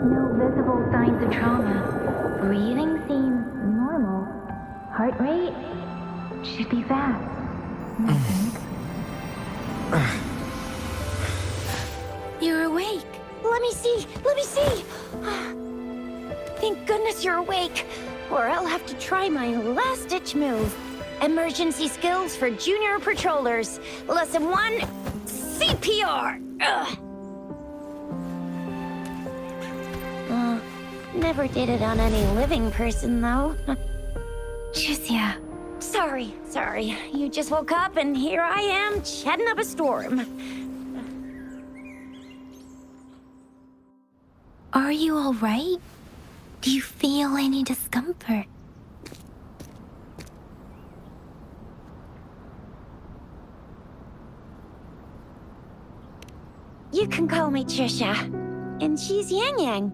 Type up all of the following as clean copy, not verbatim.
No visible signs of trauma. Breathing seems normal. Heart rate should be fast, I think. You're awake. Let me see. Let me see. Thank goodness you're awake, or I'll have to try my last-ditch move. Emergency skills for junior patrollers. Lesson 1, CPR. Never did it on any living person, though. Jusia. Sorry. You just woke up, and here I am, chatting up a storm. Are you all right? Do you feel any discomfort? You can call me Trisha, and she's Yang Yang.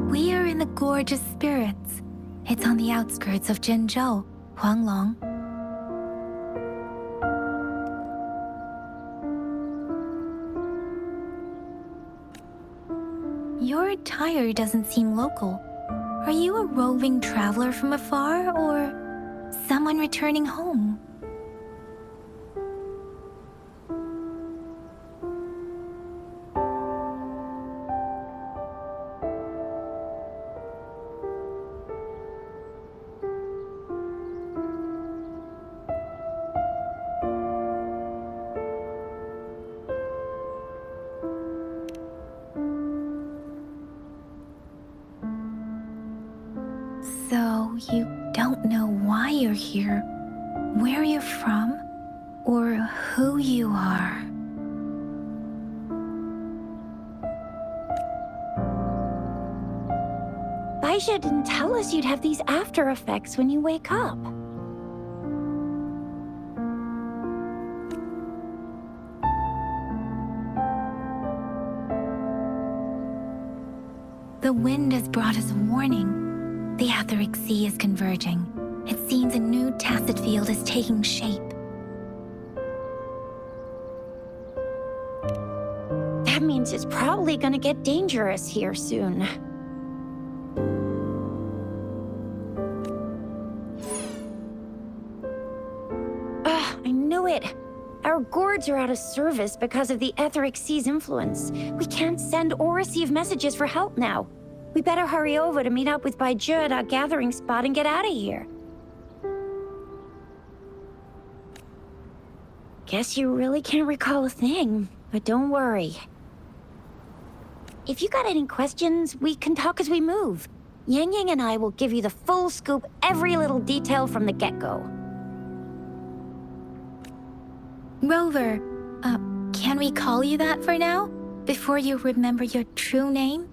We are in the Gorgeous Spirits. It's on the outskirts of Zhenzhou, Huanglong. Your attire doesn't seem local. Are you a roving traveler from afar, or someone returning home? So, you don't know why you're here, where you're from, or who you are. Baisha didn't tell us you'd have these after effects when you wake up. The wind has brought us a warning. The Wuthering Sea is converging. It seems a new tacit field is taking shape. That means it's probably gonna get dangerous here soon. I knew it. Our gourds are out of service because of the Wuthering Sea's influence. We can't send or receive messages for help now. We better hurry over to meet up with Baizhu at our gathering spot and get out of here. Guess you really can't recall a thing, but don't worry. If you got any questions, we can talk as we move. Yang Yang and I will give you the full scoop, every little detail from the get-go. Rover, can we call you that for now? Before you remember your true name?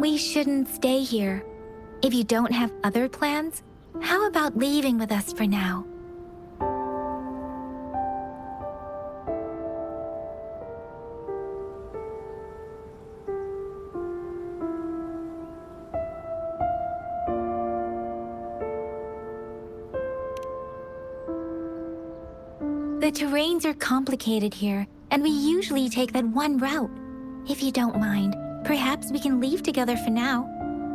We shouldn't stay here. If you don't have other plans, how about leaving with us for now? The terrains are complicated here, and we usually take that one route. If you don't mind, perhaps we can leave together for now.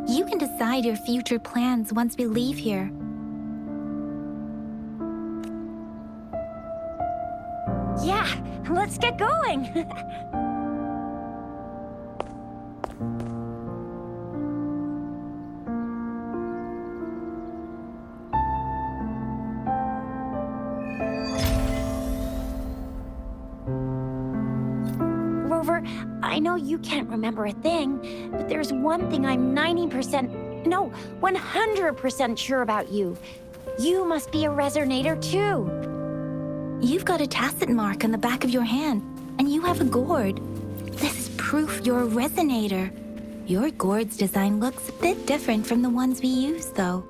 You can decide your future plans once we leave here. Yeah, let's get going. Rover, I know you can't remember a thing, but there's one thing I'm 90%, no, 100% sure about you. You must be a resonator too. You've got a tacit mark on the back of your hand, and you have a gourd. This is proof you're a resonator. Your gourd's design looks a bit different from the ones we use, though.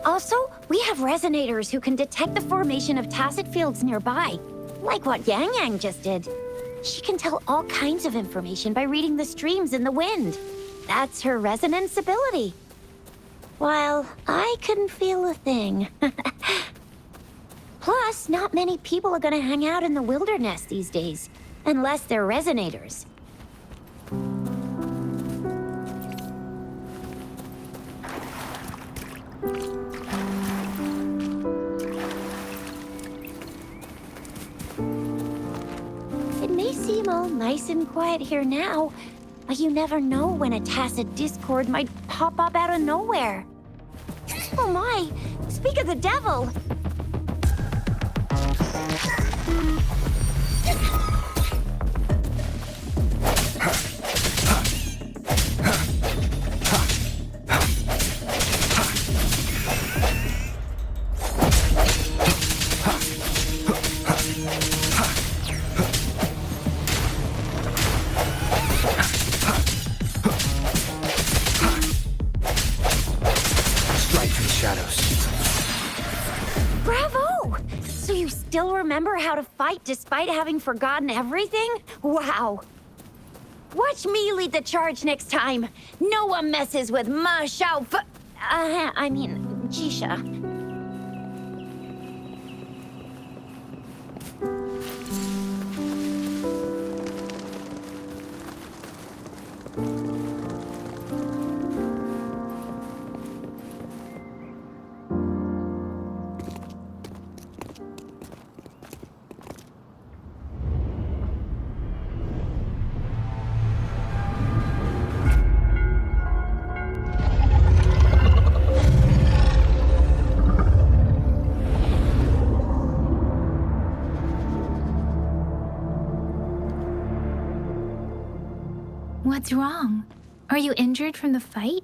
Also, we have resonators who can detect the formation of tacit fields nearby, like what Yang Yang just did. She can tell all kinds of information by reading the streams in the wind. That's her resonance ability. While I couldn't feel a thing. Plus, not many people are gonna hang out in the wilderness these days, unless they're resonators. It may seem all nice and quiet here now, but you never know when a tacit discord might pop up out of nowhere. Oh my! Speak of the devil! Remember how to fight despite having forgotten everything? Wow! Watch me lead the charge next time. No one messes with Ma Shao Jisha. What's wrong? Are you injured from the fight?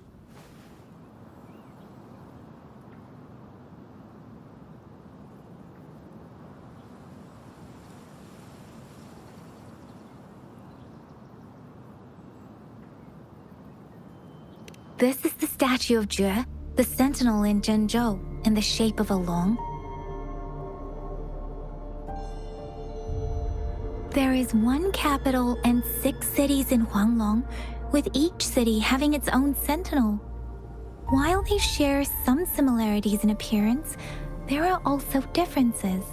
This is the statue of Jue, the sentinel in Zhengzhou, in the shape of a long. There is one capital and 6 cities in Huanglong, with each city having its own sentinel. While they share some similarities in appearance, there are also differences.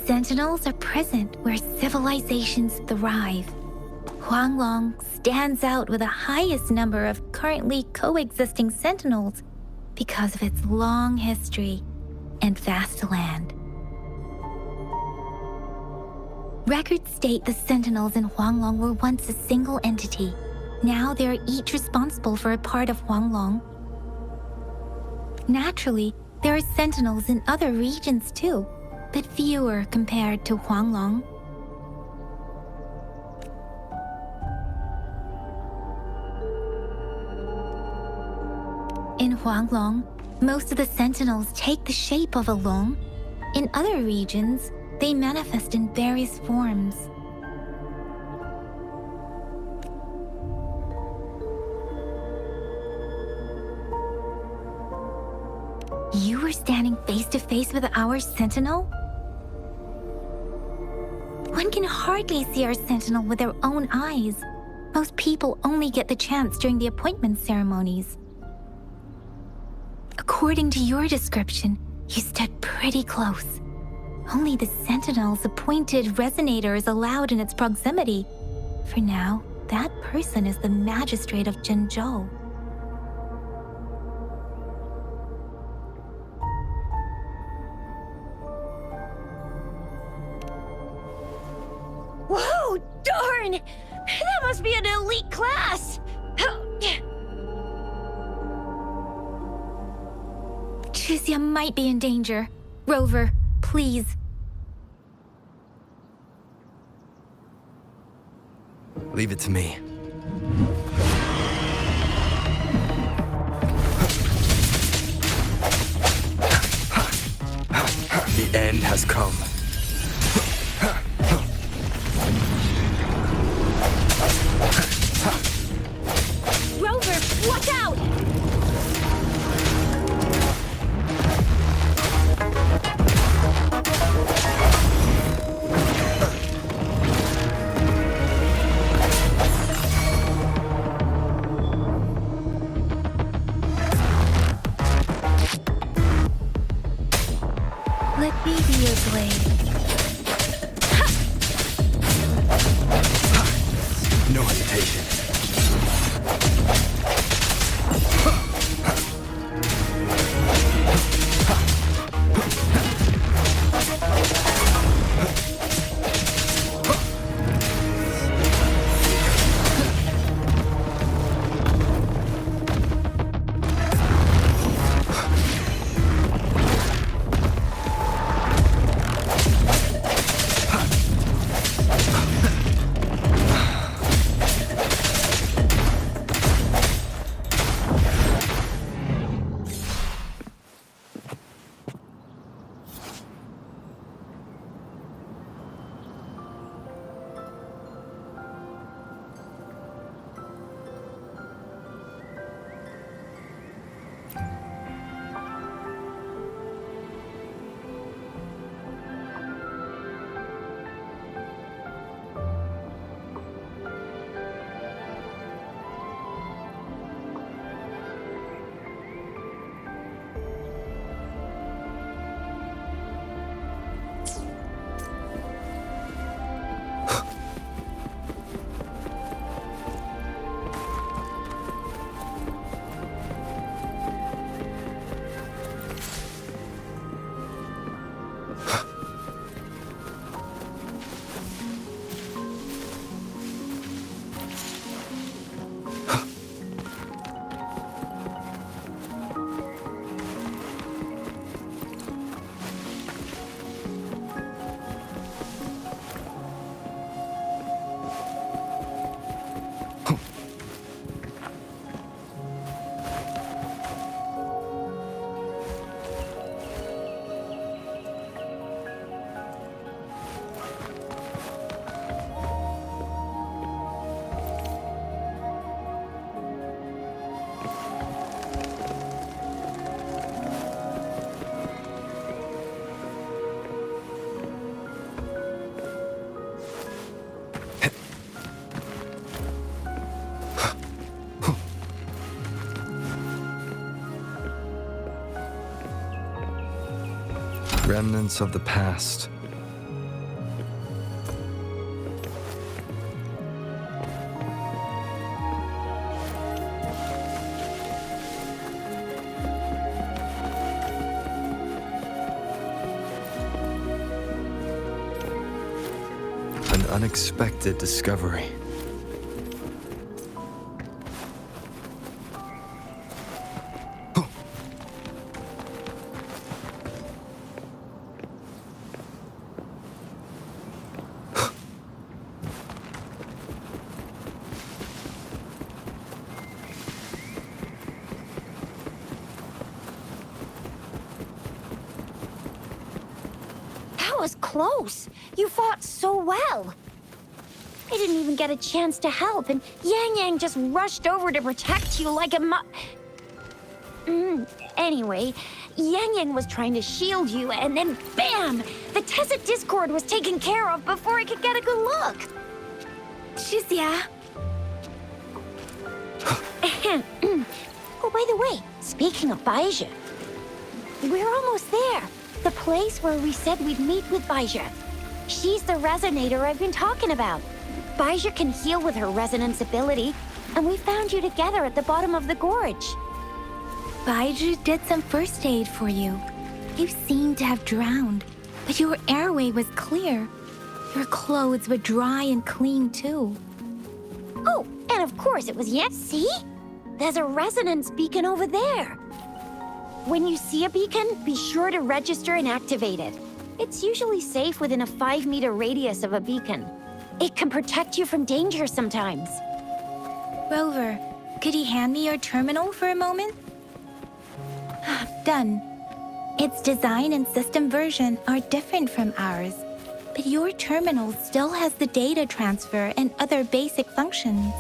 Sentinels are present where civilizations thrive. Huanglong stands out with the highest number of currently coexisting sentinels because of its long history and vast land. Records state the sentinels in Huanglong were once a single entity. Now they are each responsible for a part of Huanglong. Naturally, there are sentinels in other regions too, but fewer compared to Huanglong. In Huanglong, most of the sentinels take the shape of a long. In other regions, they manifest in various forms. You were standing face to face with our sentinel? One can hardly see our sentinel with their own eyes. Most people only get the chance during the appointment ceremonies. According to your description, you stood pretty close. Only the sentinel's appointed resonator is allowed in its proximity. For now, that person is the magistrate of Zhengzhou. Oh, darn! That must be an elite class! Tricia might be in danger. Rover, please. Leave it to me. The end has come. Rover, watch out! Let me be your blade. No hesitation. Remnants of the past. An unexpected discovery. That was close. You fought so well. I didn't even get a chance to help, and Yang just rushed over to protect you like a Anyway, Yang was trying to shield you, and then bam! The Tessa Discord was taken care of before I could get a good look. Tricia. Oh, by the way, speaking of Baija, we're almost there. The place where we said we'd meet with Baija. She's the resonator I've been talking about. Baija can heal with her resonance ability, and we found you together at the bottom of the gorge. Baiju did some first aid for you. You seemed to have drowned, but your airway was clear. Your clothes were dry and clean too. Oh, and of course it was yes. See? There's a resonance beacon over there. When you see a beacon, be sure to register and activate it. It's usually safe within a 5-meter radius of a beacon. It can protect you from danger sometimes. Rover, could you hand me your terminal for a moment? Done. Its design and system version are different from ours, but your terminal still has the data transfer and other basic functions.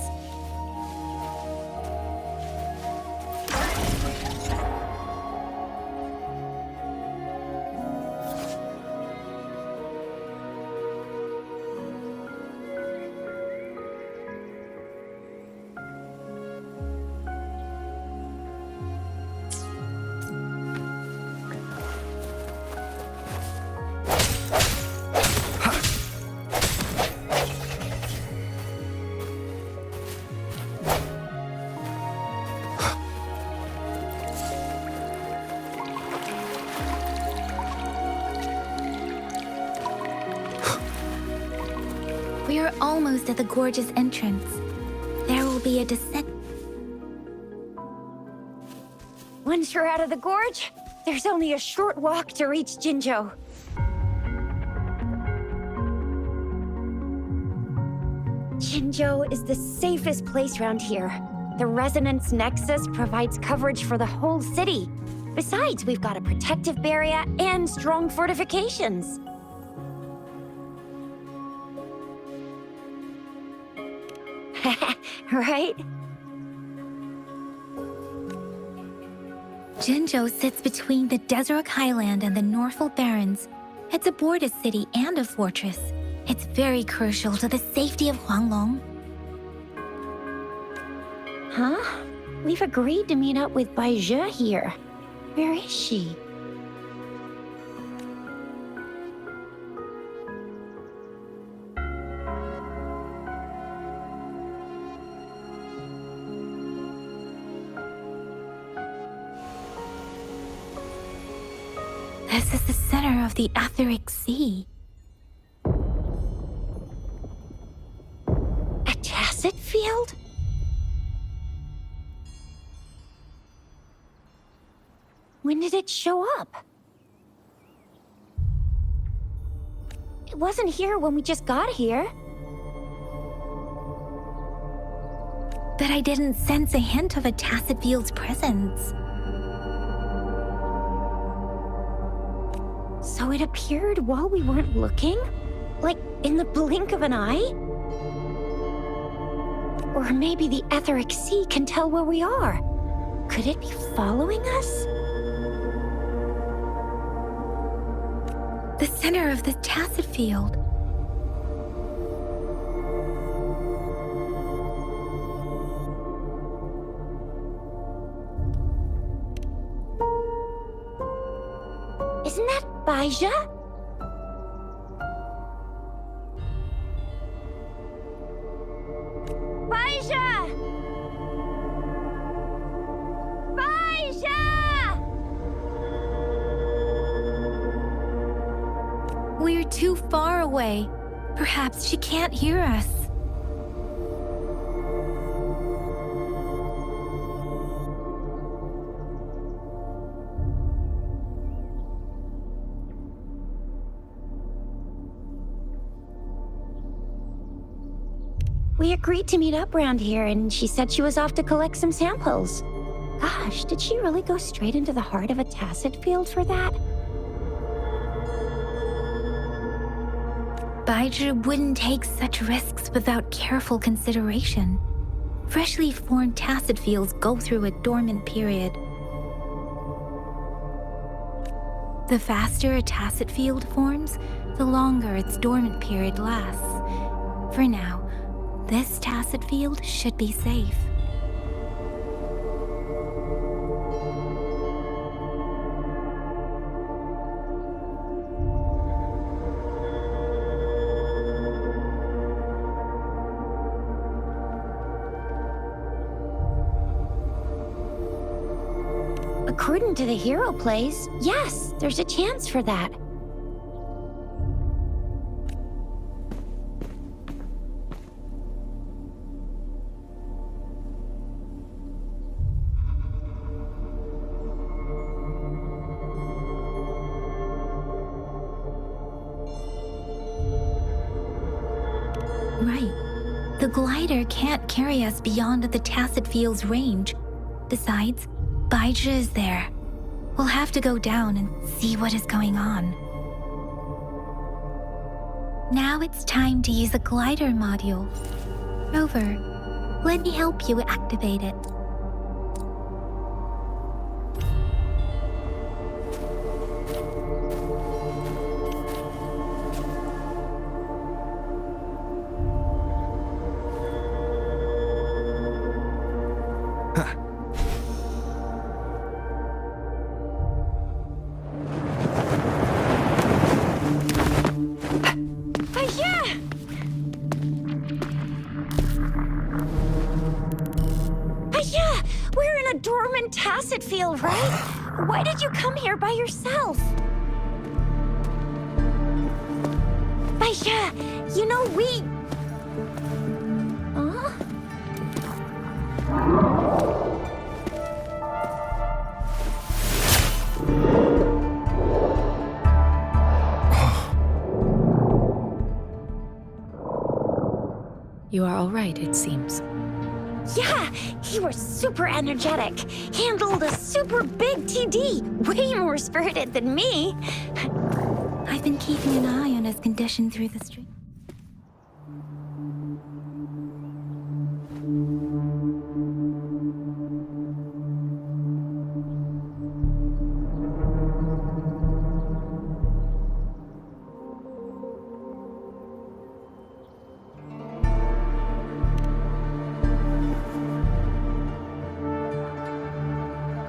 We are almost at the gorgeous entrance. There will be a descent. Once you're out of the gorge, there's only a short walk to reach Jinzhou. Jinzhou is the safest place around here. The Resonance Nexus provides coverage for the whole city. Besides, we've got a protective barrier and strong fortifications. Right? Jinzhou sits between the Desert Highland and the Norfolk Barrens. It's a border city and a fortress. It's very crucial to the safety of Huanglong. Huh? We've agreed to meet up with Baizhe here. Where is she? This is the center of the Etheric Sea. A tacit field? When did it show up? It wasn't here when we just got here. But I didn't sense a hint of a tacit field's presence. So it appeared while we weren't looking? Like, in the blink of an eye? Or maybe the Etheric Sea can tell where we are. Could it be following us? The center of the tacit field. Isn't that Baizhe? Baizhe! Baizhe! We're too far away. Perhaps she can't hear us. We agreed to meet up around here, and she said she was off to collect some samples. Gosh, did she really go straight into the heart of a tacit field for that? Baizhe wouldn't take such risks without careful consideration. Freshly formed tacit fields go through a dormant period. The faster a tacit field forms, the longer its dormant period lasts. For now, this tacit field should be safe. According to the hero plays, yes, there's a chance for that. Right. The glider can't carry us beyond the tacit field's range. Besides, Baija is there. We'll have to go down and see what is going on. Now it's time to use a glider module. Rover, let me help you activate it. Tacit field, right? Why did you come here by yourself? Baija, you know we... Huh? You are all right, it seems. Yeah, you were super energetic. Handled a super big TD. Way more spirited than me. I've been keeping an eye on his condition through the stream.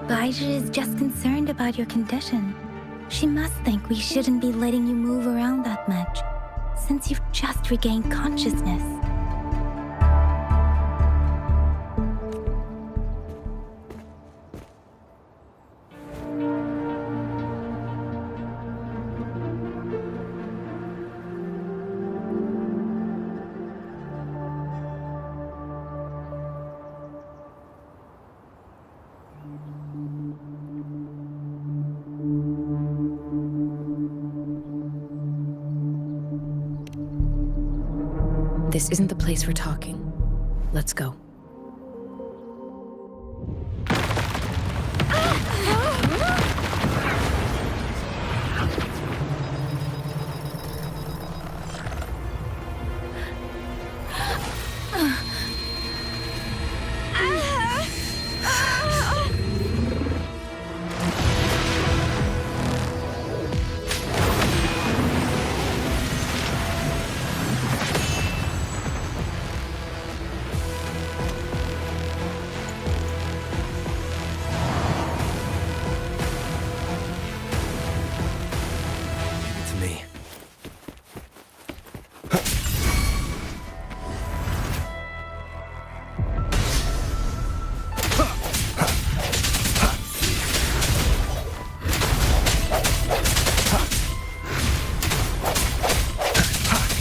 Baija is just concerned about your condition. She must think we shouldn't be letting you move around that much, since you've just regained consciousness. This isn't the place for talking. Let's go.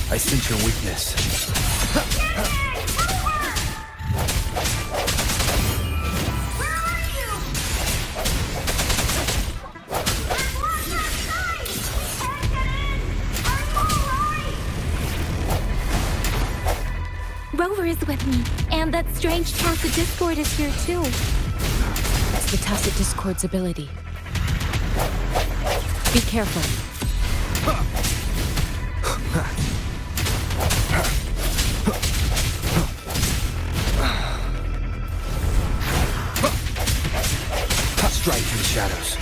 I sense your weakness. Rover is with me, and that strange tacit discord is here too. That's the tacit discord's ability. Be careful. Strike in the shadows.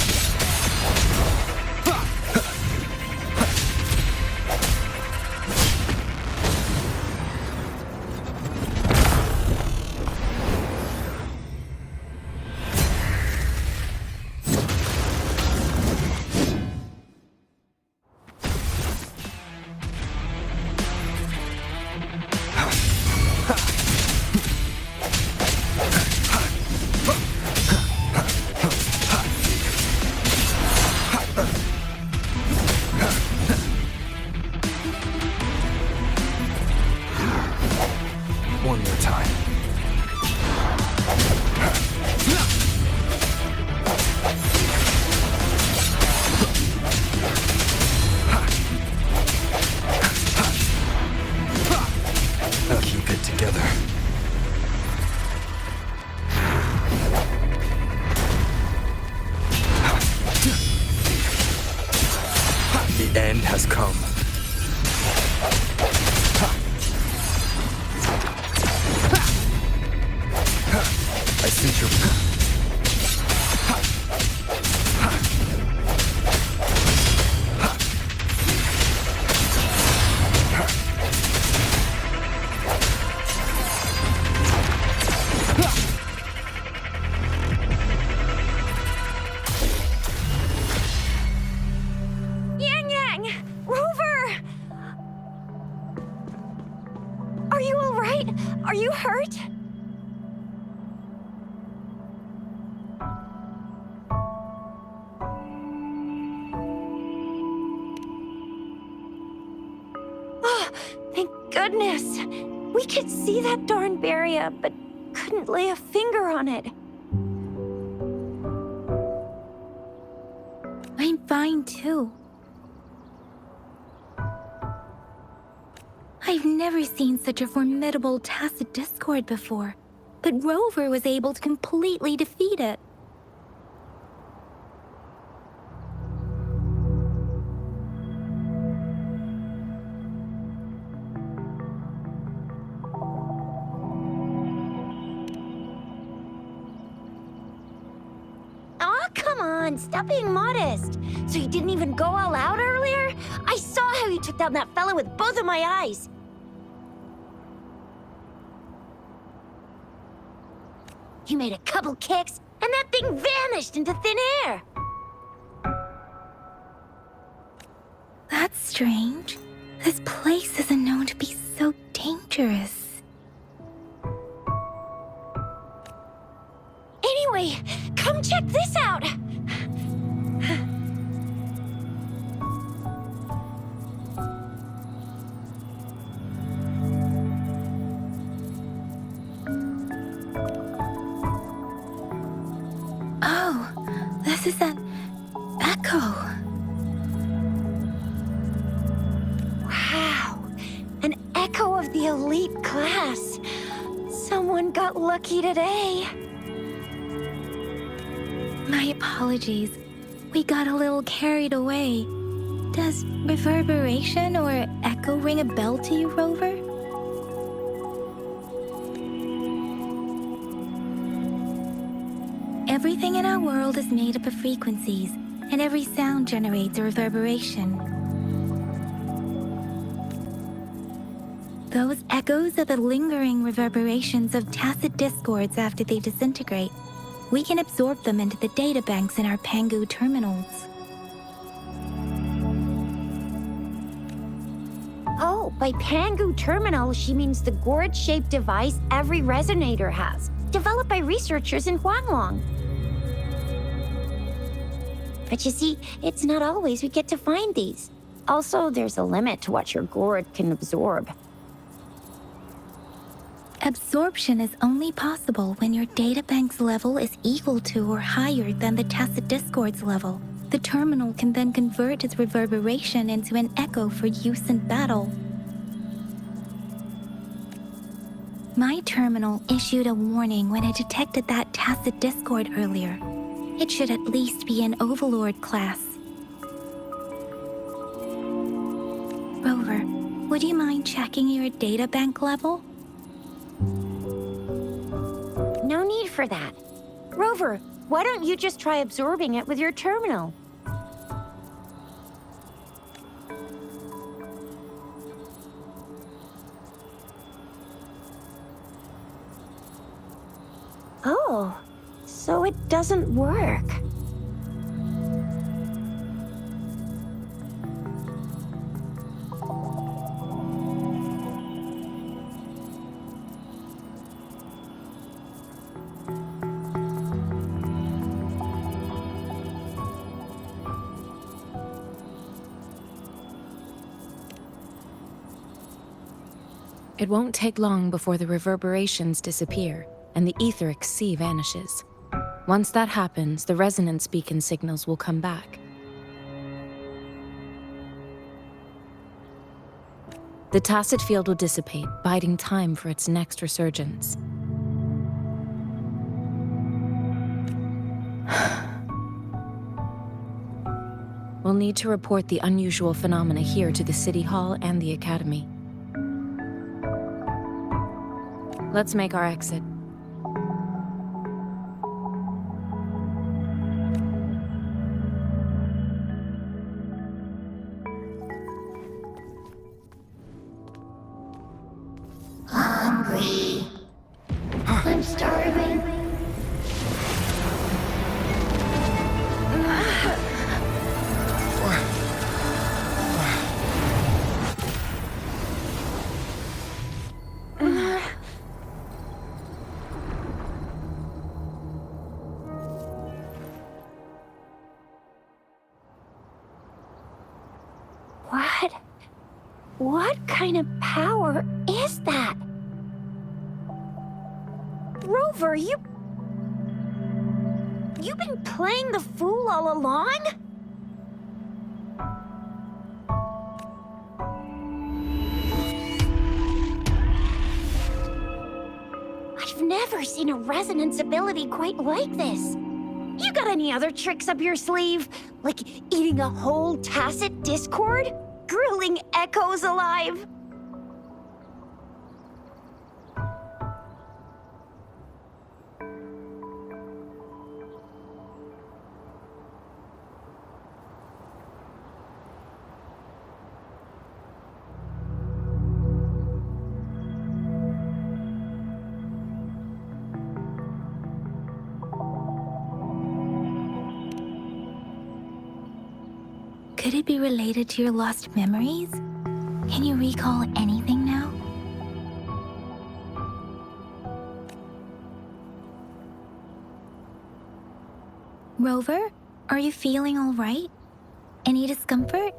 One more time. right? Are you hurt? Oh, thank goodness. We could see that darn barrier, but couldn't lay a finger on it. I'm fine too. I've never seen such a formidable tacit discord before, but Rover was able to completely defeat it. Aw, come on, stop being modest. So you didn't even go all out earlier? I saw how you took down that fella with both of my eyes. You made a couple kicks, and that thing vanished into thin air. That's strange. This place isn't known to be so dangerous. Anyway, come check this out. Oh, this is an echo. Wow, an echo of the elite class. Someone got lucky today. My apologies. We got a little carried away. Does reverberation or echo ring a bell to you, Rover? Everything in our world is made up of frequencies, and every sound generates a reverberation. Those echoes are the lingering reverberations of tacit discords after they disintegrate. We can absorb them into the databanks in our Pangu terminals. Oh, by Pangu terminal, she means the gourd-shaped device every resonator has, developed by researchers in Huanglong. But you see, it's not always we get to find these. Also, there's a limit to what your gourd can absorb. Absorption is only possible when your databank's level is equal to or higher than the tacit discord's level. The terminal can then convert its reverberation into an echo for use in battle. My terminal issued a warning when it detected that tacit discord earlier. It should at least be an Overlord class. Rover, would you mind checking your databank level? No need for that. Rover, why don't you just try absorbing it with your terminal? Oh, so it doesn't work. It won't take long before the reverberations disappear and the etheric sea vanishes. Once that happens, the resonance beacon signals will come back. The tacit field will dissipate, biding time for its next resurgence. We'll need to report the unusual phenomena here to the City Hall and the Academy. Let's make our exit. Hungry. I'm starving. What kind of power is that? Rover, you've been playing the fool all along? I've never seen a resonance ability quite like this. You got any other tricks up your sleeve? Like eating a whole tacit discord? Grilling echoes alive? Could it be related to your lost memories? Can you recall anything now? Rover, are you feeling all right? Any discomfort?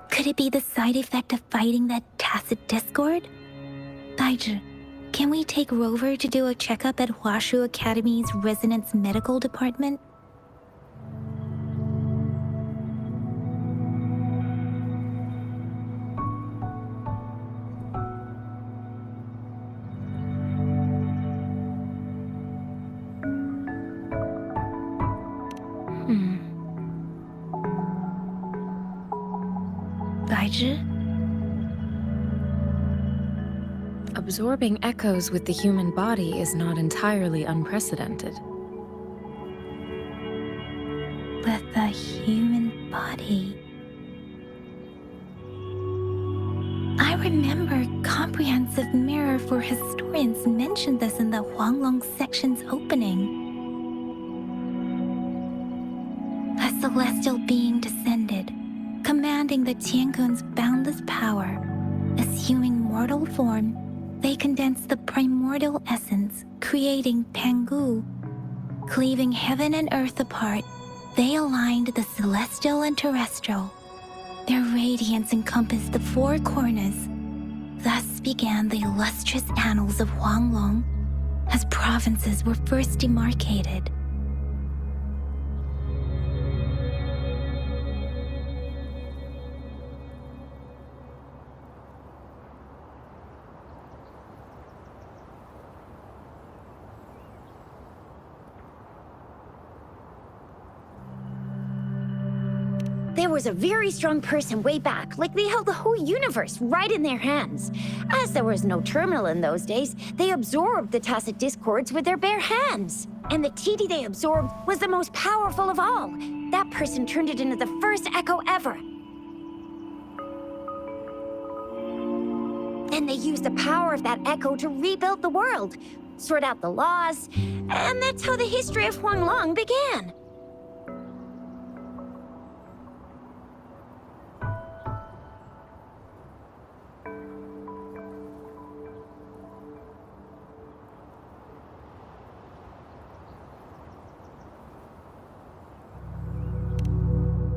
Could it be the side effect of fighting that tacit discord? Daiju, can we take Rover to do a checkup at Hwashu Academy's Resonance Medical Department? Absorbing echoes with the human body is not entirely unprecedented. With the human body. I remember Comprehensive Mirror for Historians mentioned this in the Huanglong section's opening. A celestial being descended, commanding the Tiankun's boundless power. Assuming mortal form, they condensed the primordial essence, creating Pangu. Cleaving heaven and earth apart, they aligned the celestial and terrestrial. Their radiance encompassed the four corners. Thus began the illustrious annals of Huanglong, as provinces were first demarcated. There was a very strong person way back, like they held the whole universe right in their hands. As there was no terminal in those days, they absorbed the tacit discords with their bare hands. And the TD they absorbed was the most powerful of all. That person turned it into the first echo ever. Then they used the power of that echo to rebuild the world, sort out the laws, and that's how the history of Huanglong began.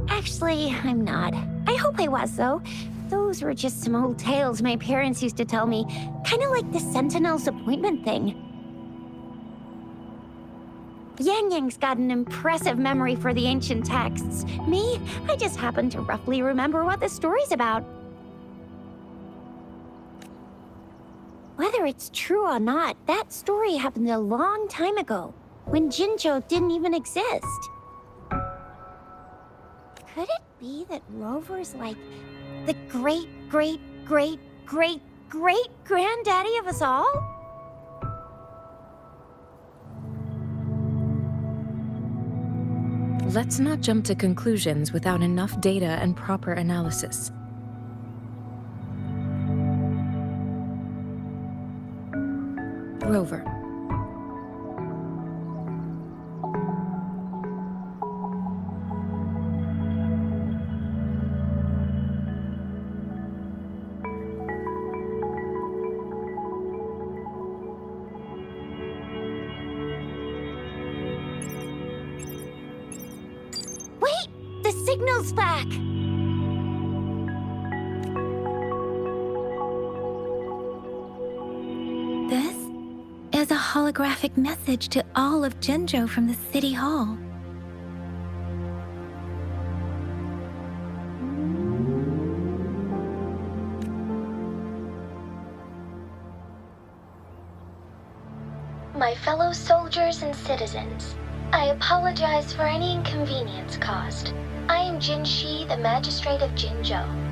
Actually, I'm not. I hope I was, though. Those were just some old tales my parents used to tell me, kind of like the Sentinel's appointment thing. Yang Yang's got an impressive memory for the ancient texts. Me, I just happen to roughly remember what the story's about. Whether it's true or not, that story happened a long time ago, when Jinzhou didn't even exist. Could it be that Rover's like the great-great-great-great-great-granddaddy of us all? Let's not jump to conclusions without enough data and proper analysis. Rover. Wait! The signal's back! holographic message to all of Jinzhou from the City Hall. My fellow soldiers and citizens, I apologize for any inconvenience caused. I am Jin Shi, the Magistrate of Jinzhou.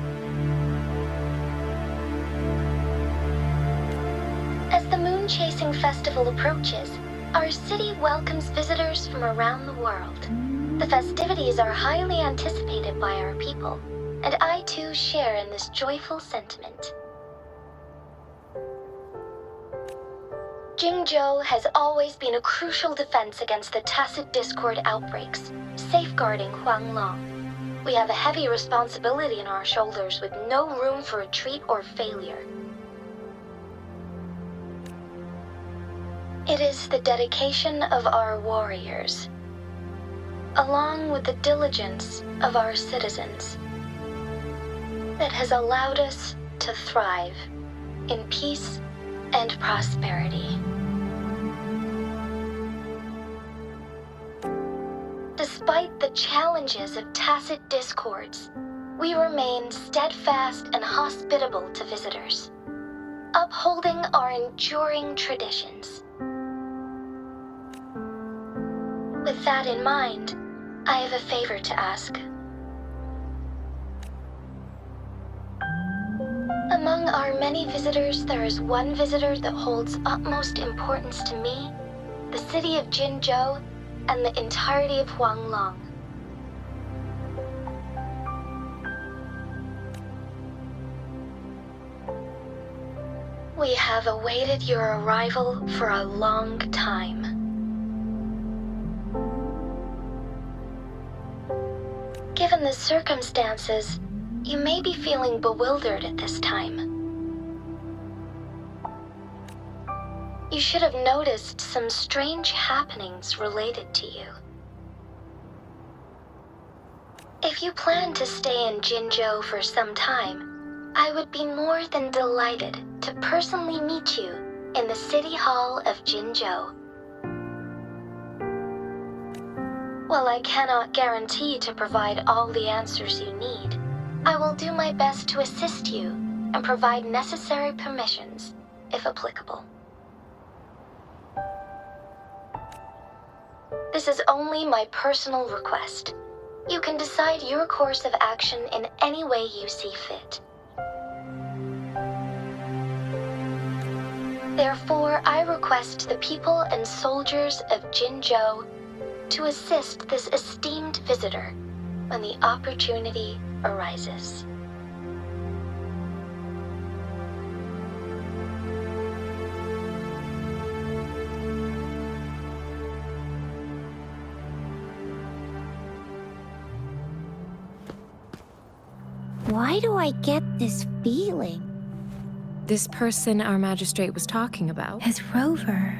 As the Moon Chasing Festival approaches, our city welcomes visitors from around the world. The festivities are highly anticipated by our people, and I too share in this joyful sentiment. Jinzhou has always been a crucial defense against the tacit discord outbreaks, safeguarding Huanglong. We have a heavy responsibility on our shoulders with no room for retreat or failure. It is the dedication of our warriors, along with the diligence of our citizens, that has allowed us to thrive in peace and prosperity. Despite the challenges of tacit discords, we remain steadfast and hospitable to visitors, upholding our enduring traditions. With that in mind, I have a favor to ask. Among our many visitors, there is one visitor that holds utmost importance to me, the city of Jinzhou, and the entirety of Huanglong. We have awaited your arrival for a long time. Given the circumstances, you may be feeling bewildered at this time. You should have noticed some strange happenings related to you. If you plan to stay in Jinzhou for some time, I would be more than delighted to personally meet you in the City Hall of Jinzhou. While I cannot guarantee to provide all the answers you need, I will do my best to assist you and provide necessary permissions, if applicable. This is only my personal request. You can decide your course of action in any way you see fit. Therefore, I request the people and soldiers of Jinzhou to assist this esteemed visitor when the opportunity arises. Why do I get this feeling? This person our magistrate was talking about. Is Rover.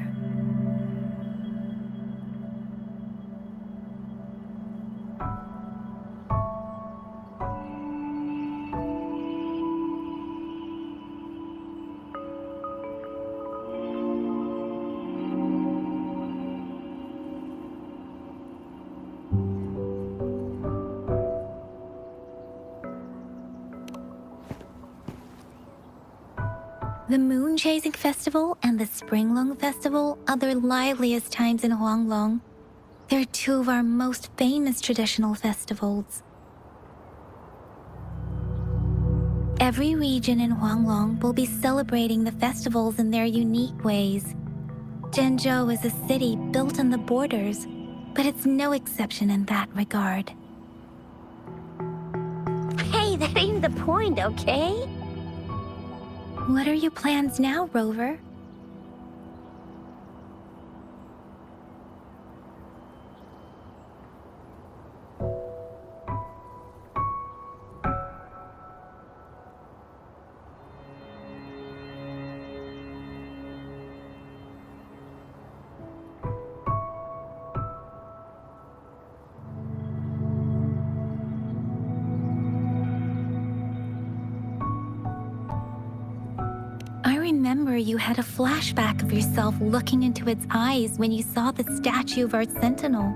The Moon Chasing Festival and the Springlong Festival are the liveliest times in Huanglong. They're two of our most famous traditional festivals. Every region in Huanglong will be celebrating the festivals in their unique ways. Jinzhou is a city built on the borders, but it's no exception in that regard. Hey, that ain't the point, okay? What are your plans now, Rover? remember you had a flashback of yourself looking into its eyes when you saw the statue of our sentinel.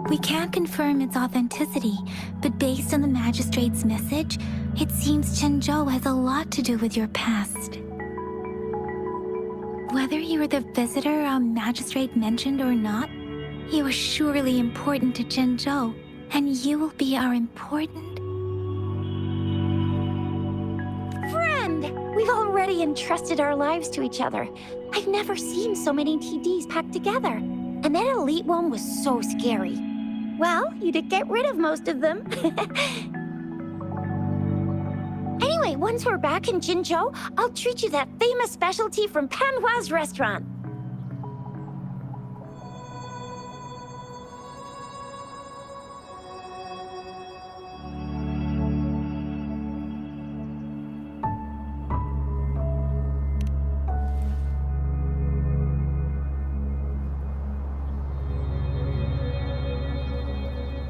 We can't confirm its authenticity, but based on the magistrate's message, it seems Zhenzhou has a lot to do with your past. Whether you were the visitor our magistrate mentioned or not, you are surely important to Zhenzhou, and you will be our important friend! We've already entrusted our lives to each other. I've never seen so many TDs packed together. And that elite one was so scary. Well, you did get rid of most of them. Anyway, once we're back in Jinzhou, I'll treat you that famous specialty from Panhua's restaurant.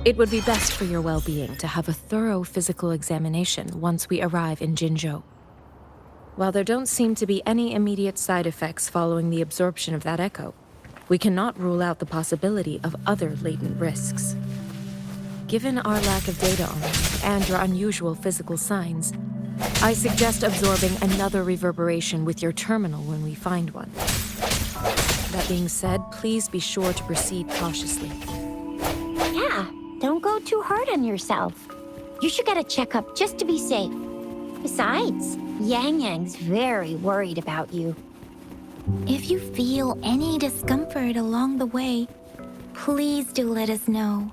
It would be best for your well-being to have a thorough physical examination once we arrive in Jinzhou. While there don't seem to be any immediate side effects following the absorption of that echo, we cannot rule out the possibility of other latent risks. Given our lack of data on you and your unusual physical signs, I suggest absorbing another reverberation with your terminal when we find one. That being said, please be sure to proceed cautiously. Yeah, don't go too hard on yourself. You should get a checkup just to be safe. Besides, Yang Yang's very worried about you. If you feel any discomfort along the way, please do let us know.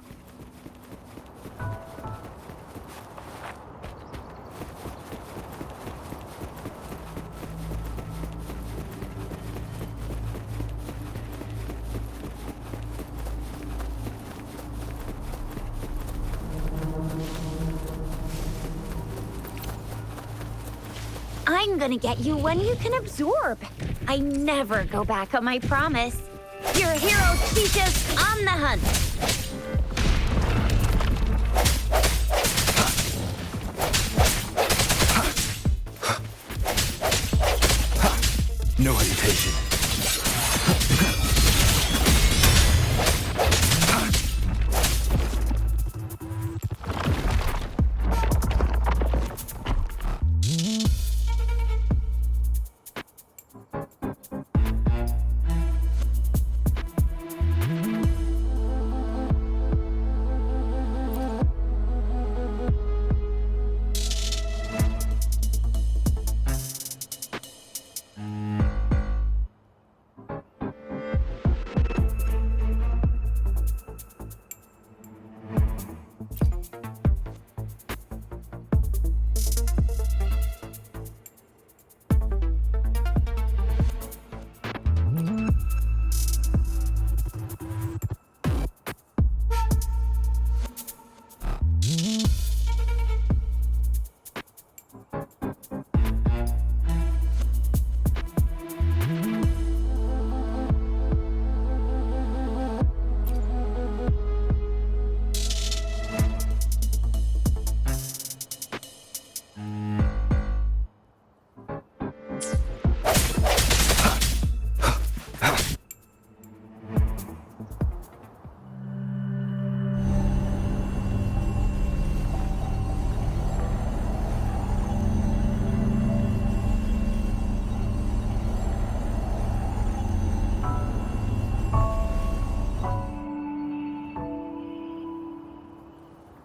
I'm gonna get you one you can absorb. I never go back on my promise. Your hero Theseus on the hunt. No hesitation.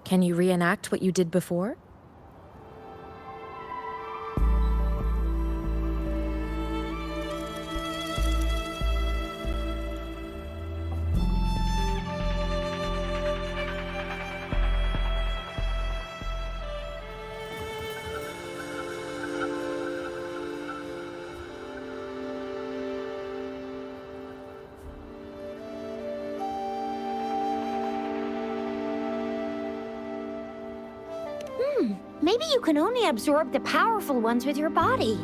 Can you reenact what you did before? Maybe you can only absorb the powerful ones with your body.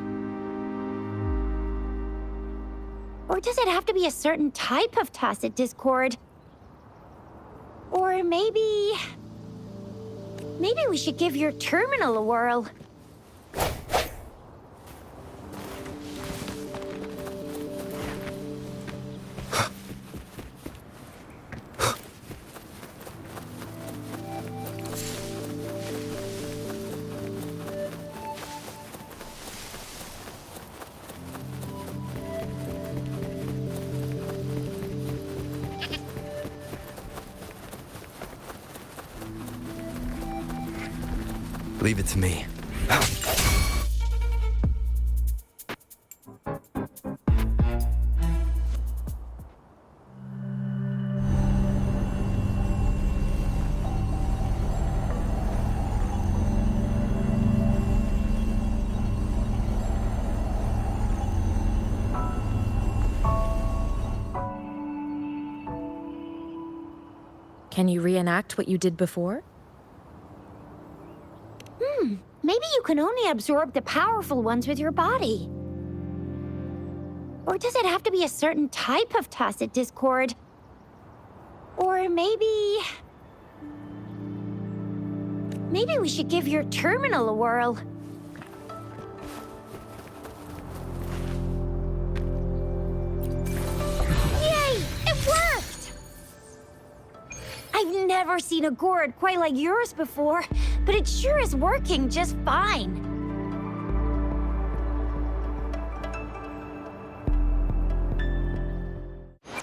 Or does it have to be a certain type of tacit discord? Or maybe we should give your terminal a whirl. Leave it to me. Can you reenact what you did before? Maybe you can only absorb the powerful ones with your body. Or does it have to be a certain type of tacit discord? Or maybe we should give your terminal a whirl. Yay! It worked! I've never seen a gourd quite like yours before, but it sure is working just fine.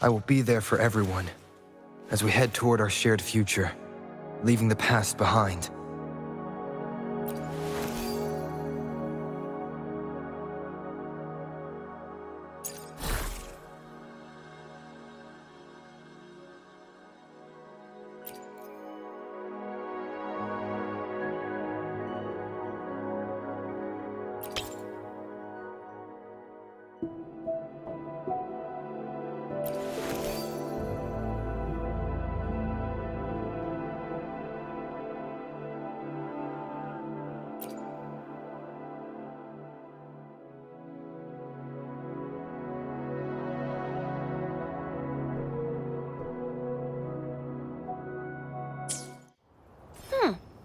I will be there for everyone as we head toward our shared future, leaving the past behind.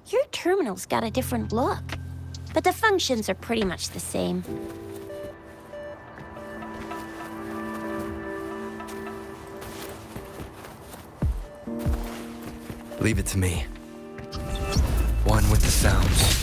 Your terminal's got a different look, but the functions are pretty much the same. Leave it to me. One with the sounds.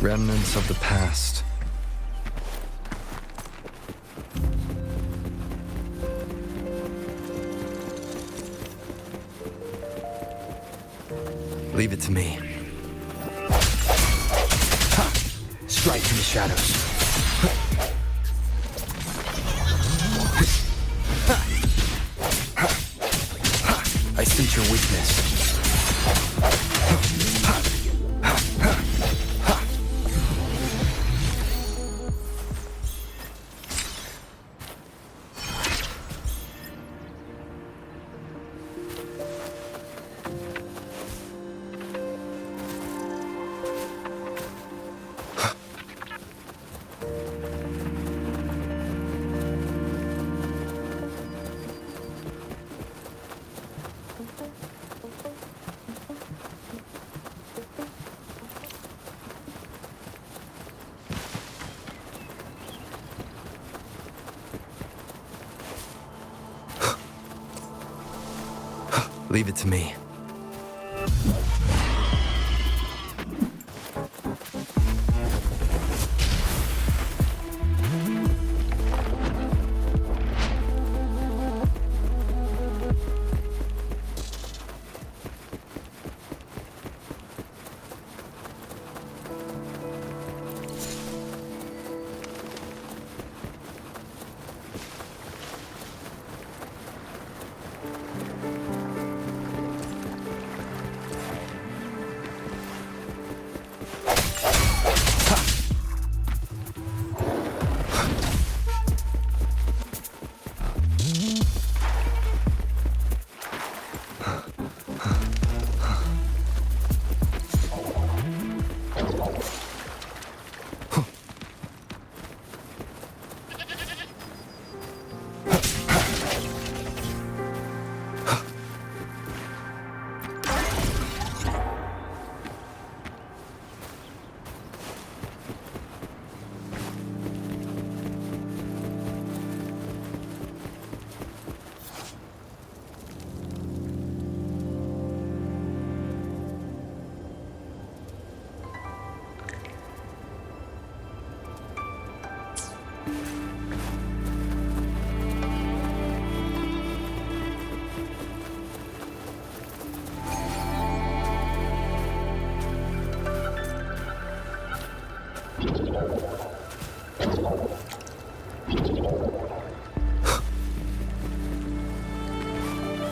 Remnants of the past. Leave it to me. Ha! Strike in the shadows. I sense your weakness. Leave it to me.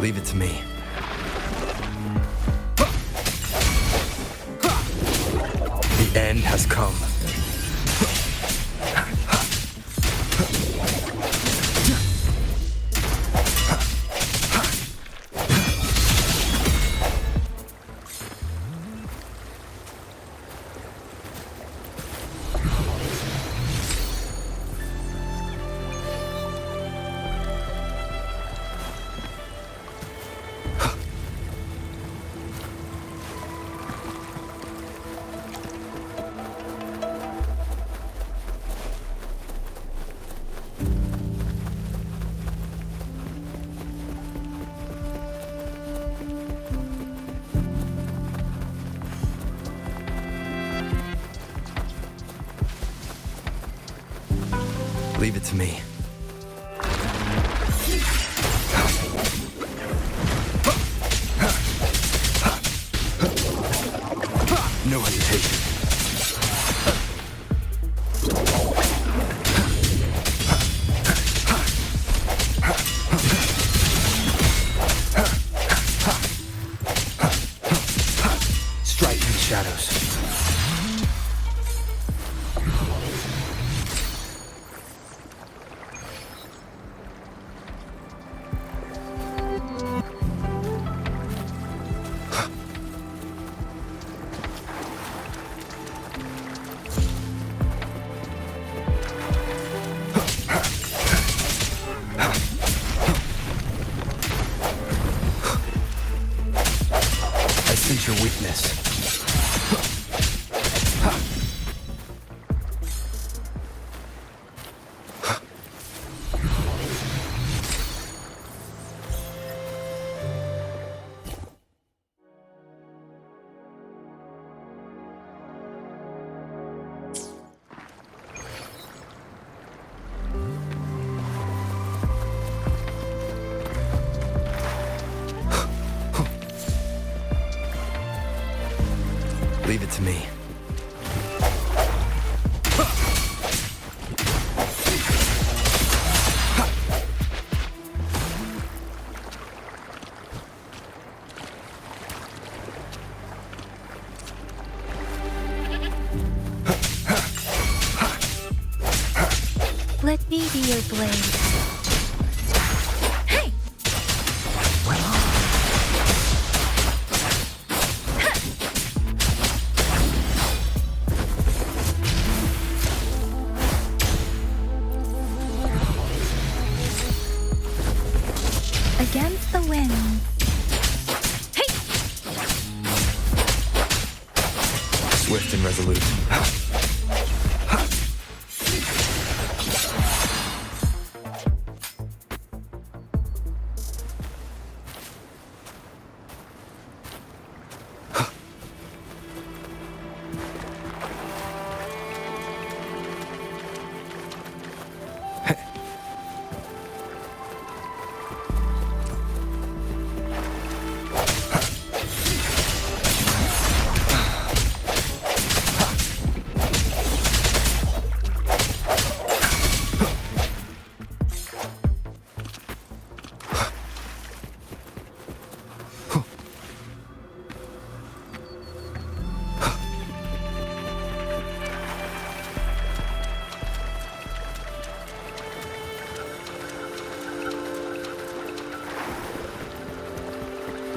Leave it to me. The end has come. Leave it to me. No hesitation. Strike in the shadows. Your weakness. Leave it to me. Let me be your blade. Hey! Against the wind. Hey! Swift and resolute.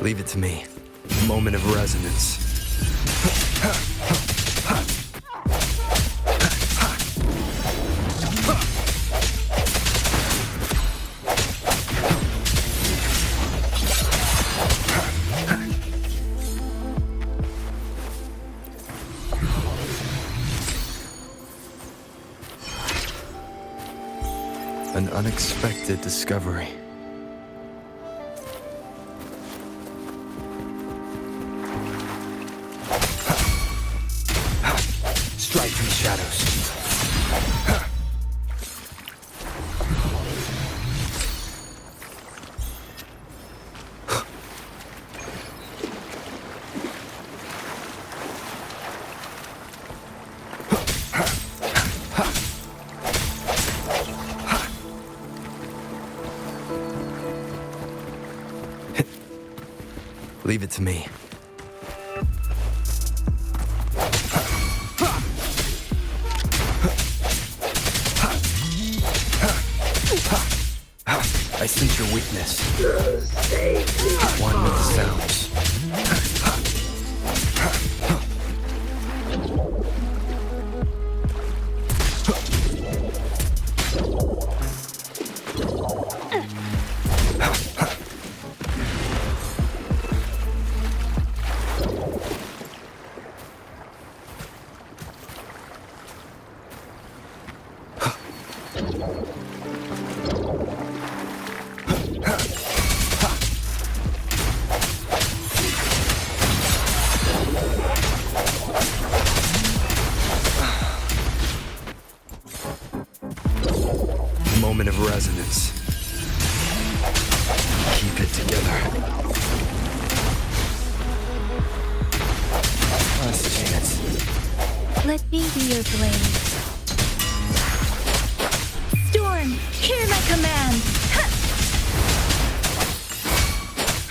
Leave it to me. Moment of resonance. An unexpected discovery. Strike from the shadows. Leave it to me. I sense your weakness. One with the sounds. Moment of resonance. Keep it together. Last chance. Let me be your blade. Storm, hear my command! Ha!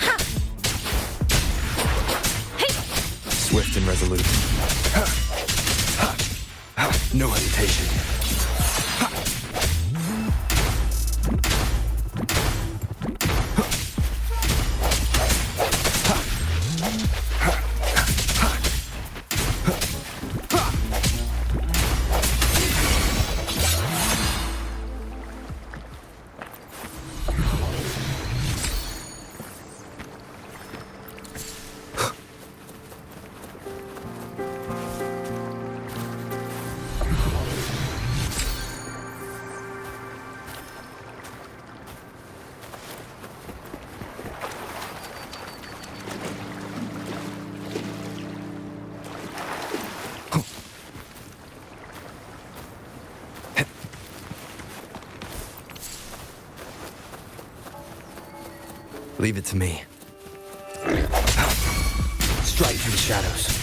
Ha! Hey! Swift and resolute. No hesitation. Leave it to me. Strike through the shadows.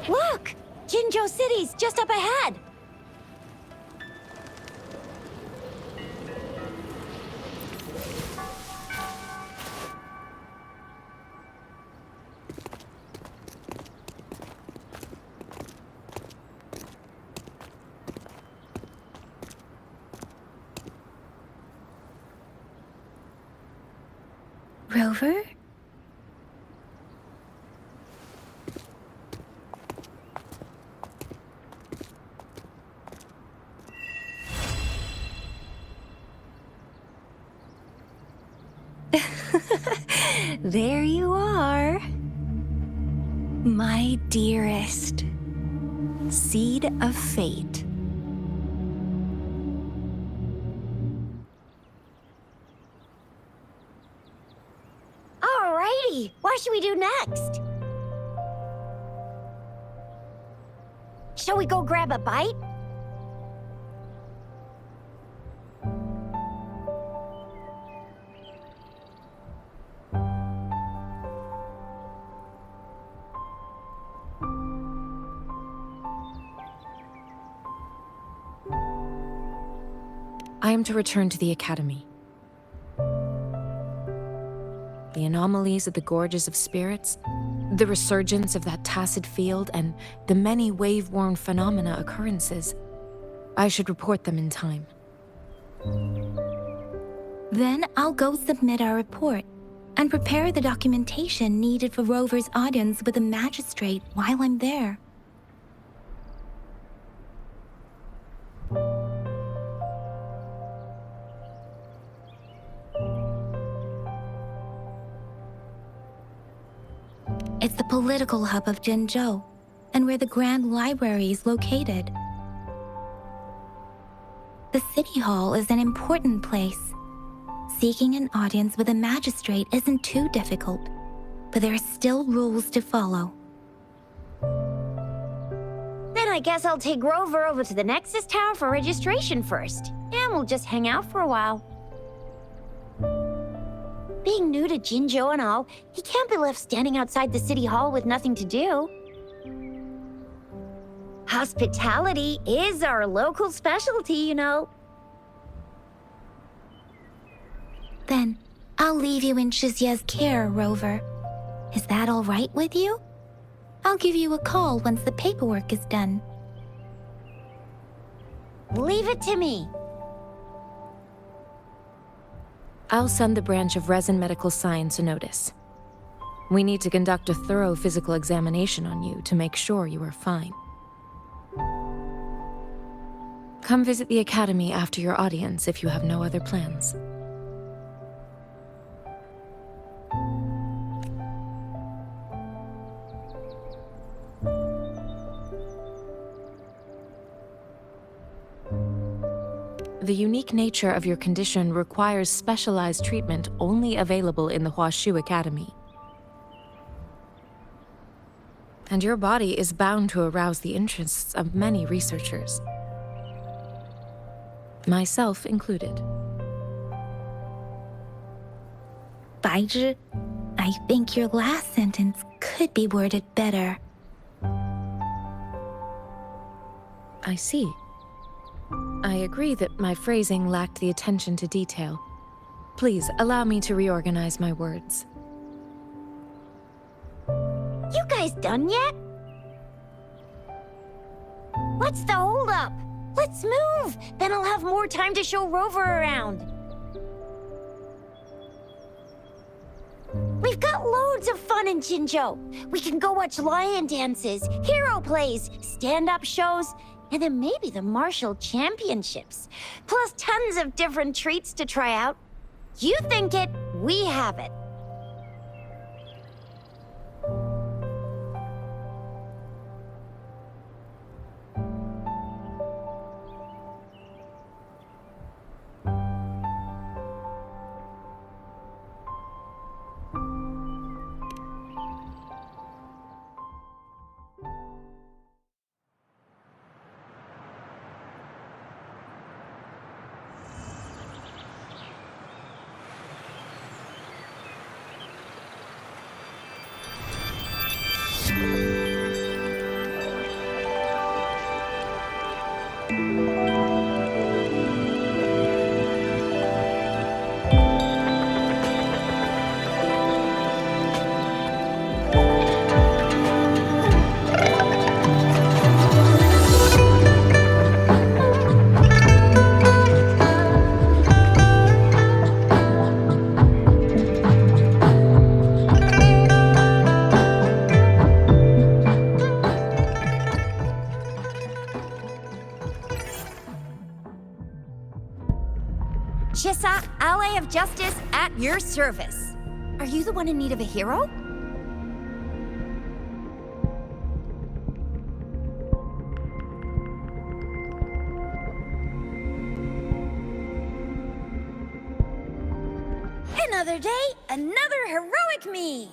Look! Jinzhou City's just up ahead! Rover? There you are. My dearest. Seed of fate. Alrighty, what should we do next? Shall we go grab a bite? I am to return to the Academy. The anomalies of the Gorges of Spirits, the resurgence of that tacit field, and the many wave-worn phenomena occurrences. I should report them in time. Then I'll go submit our report and prepare the documentation needed for Rover's audience with the magistrate while I'm there. the political hub of Jinzhou and where the Grand Library is located. The City Hall is an important place. Seeking an audience with a magistrate isn't too difficult, but there are still rules to follow. Then I guess I'll take Rover over to the Nexus Tower for registration first, and we'll just hang out for a while. Being new to Jinzhou and all, he can't be left standing outside the City Hall with nothing to do. Hospitality is our local specialty, you know. Then, I'll leave you in Shizya's care, Rover. Is that all right with you? I'll give you a call once the paperwork is done. Leave it to me. I'll send the branch of Resin Medical Science a notice. We need to conduct a thorough physical examination on you to make sure you are fine. Come visit the Academy after your audience if you have no other plans. The unique nature of your condition requires specialized treatment only available in the Huashu Academy. And your body is bound to arouse the interests of many researchers. Myself included. Baizhi, I think your last sentence could be worded better. I see. I agree that my phrasing lacked the attention to detail. Please allow me to reorganize my words. You guys done yet? What's the holdup? Let's move! Then I'll have more time to show Rover around. We've got loads of fun in Jinzhou. We can go watch lion dances, hero plays, stand-up shows, and then maybe the martial championships. Plus tons of different treats to try out. You think it, we have it. Chisa, ally of justice, at your service. Are you the one in need of a hero? Another day, another heroic me!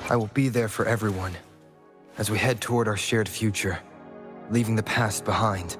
I will be there for everyone as we head toward our shared future, leaving the past behind.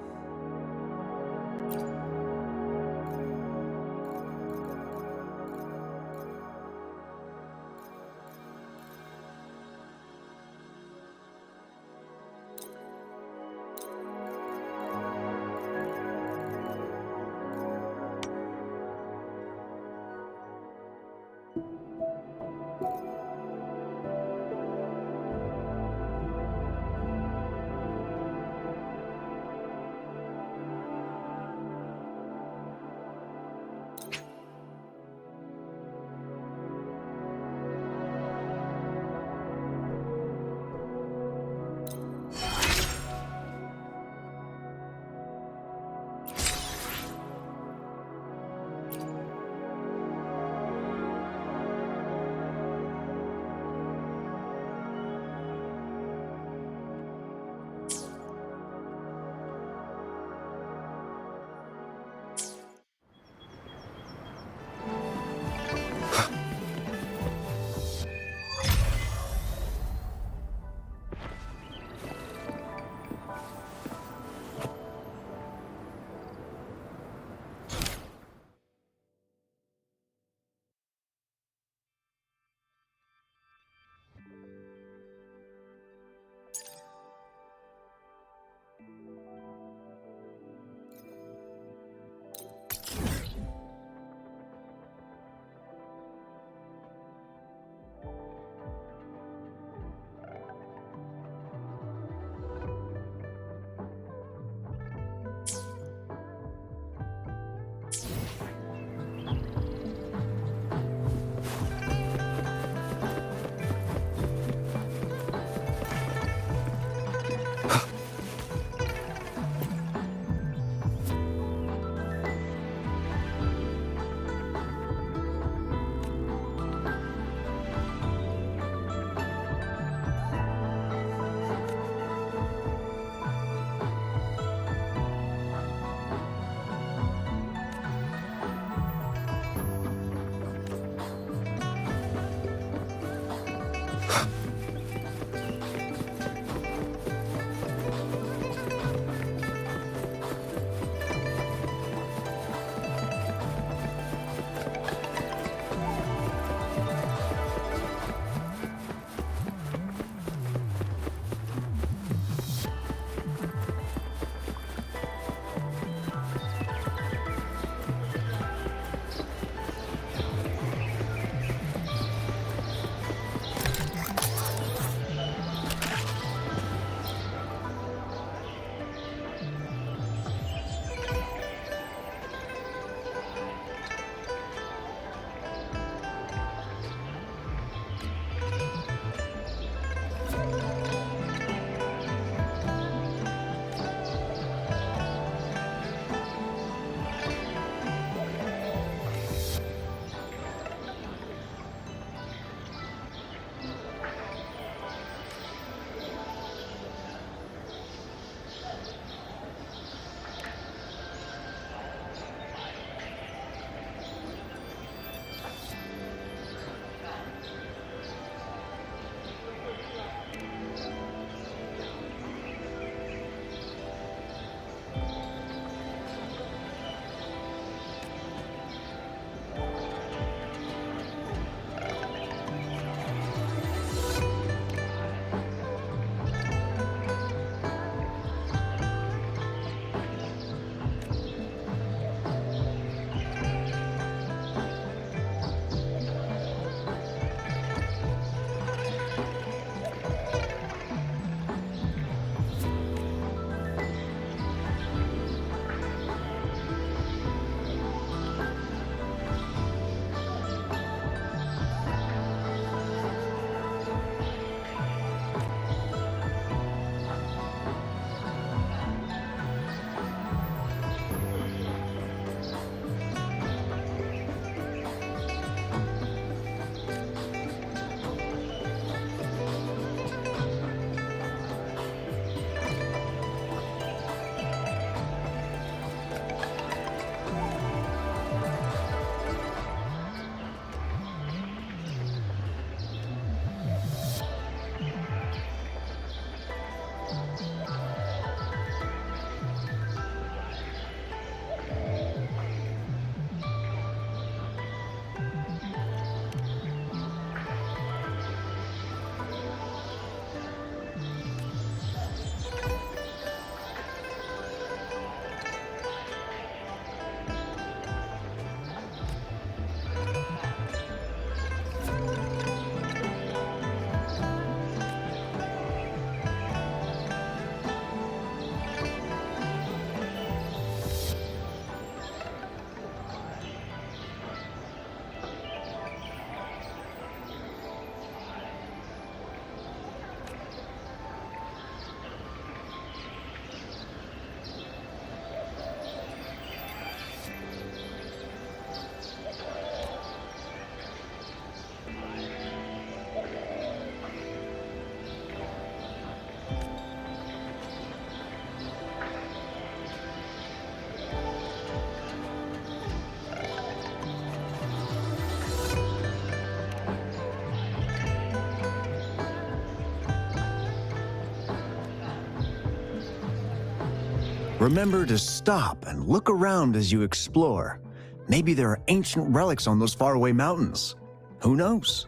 Remember to stop and look around as you explore. Maybe there are ancient relics on those faraway mountains. Who knows?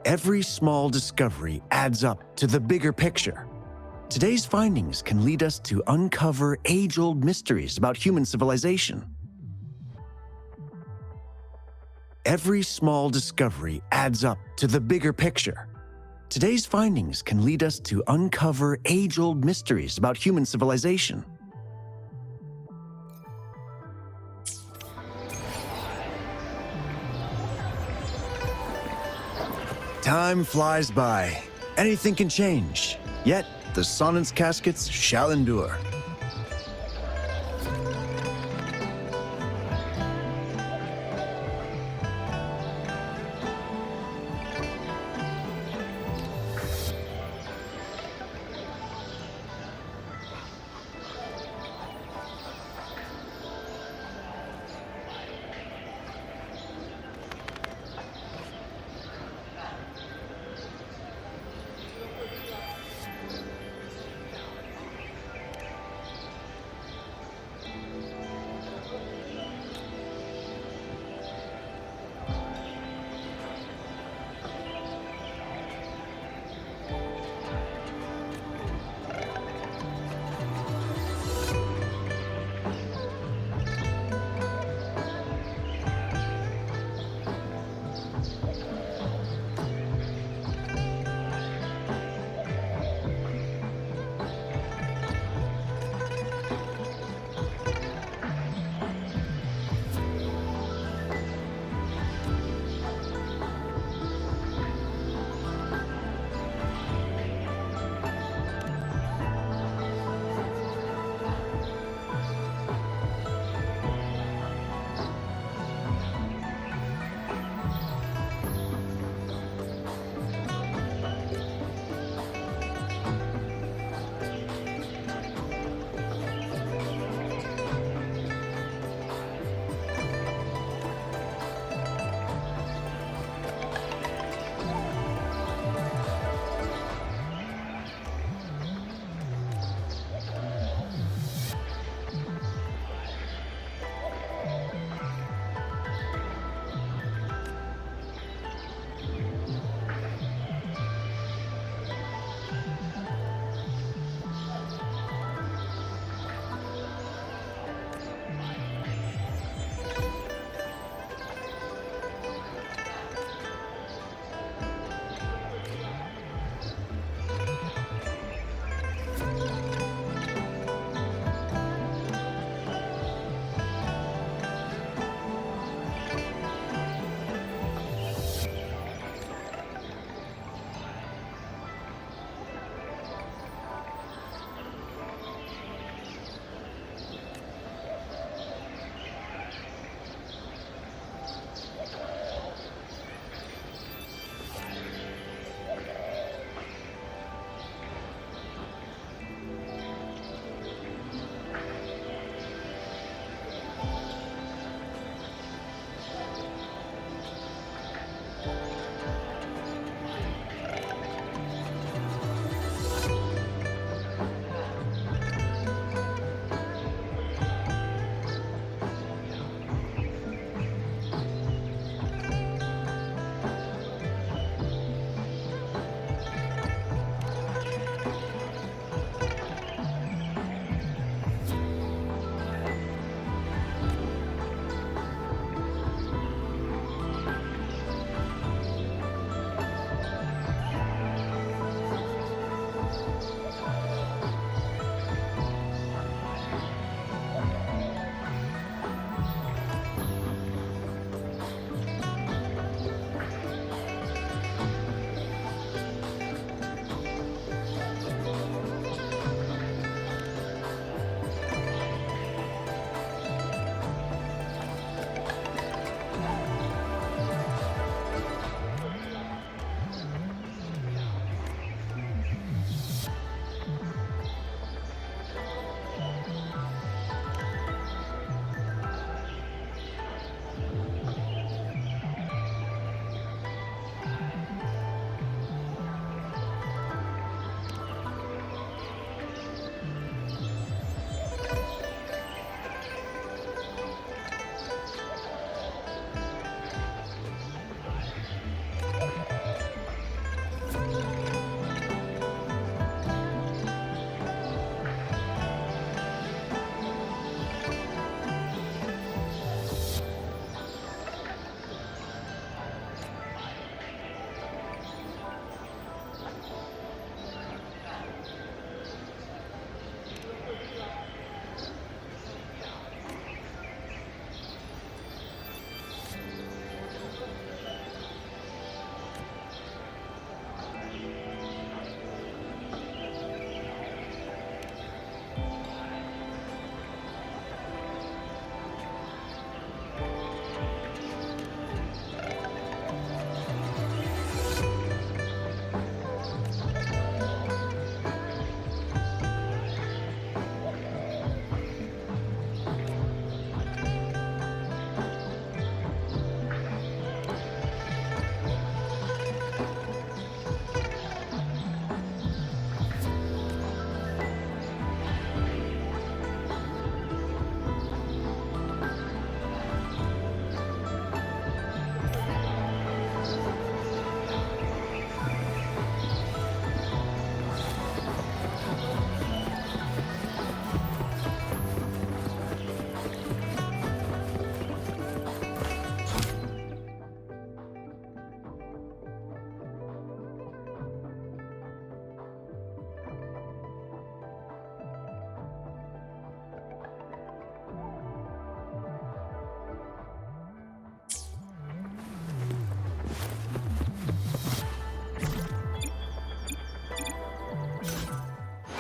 Every small discovery adds up to the bigger picture. Today's findings can lead us to uncover age-old mysteries about human civilization. Every small discovery adds up to the bigger picture. Today's findings can lead us to uncover age-old mysteries about human civilization. Time flies by. Anything can change. Yet, the Sonnet's caskets shall endure.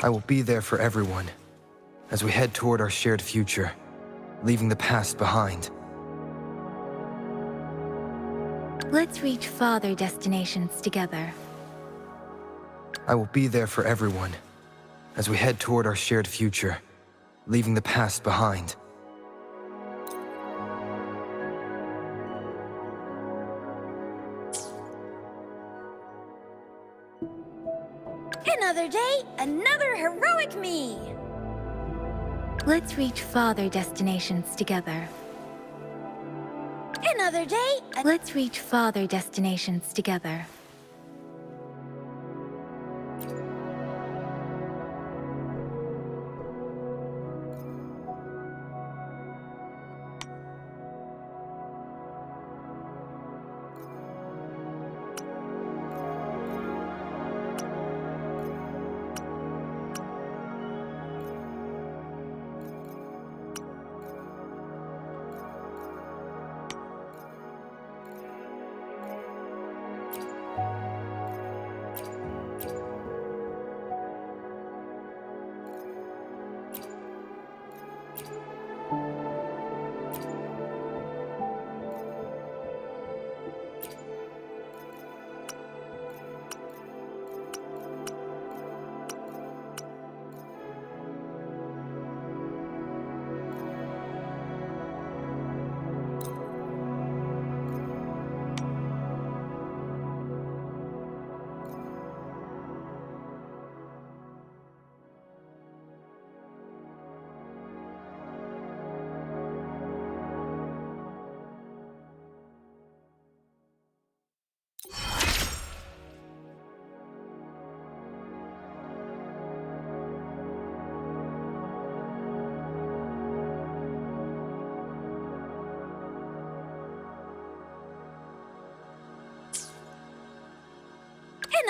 I will be there for everyone as we head toward our shared future, leaving the past behind. Let's reach farther destinations together. I will be there for everyone as we head toward our shared future, leaving the past behind. Another day, another heroic me! Let's reach farther destinations together. Another day, Let's reach farther destinations together.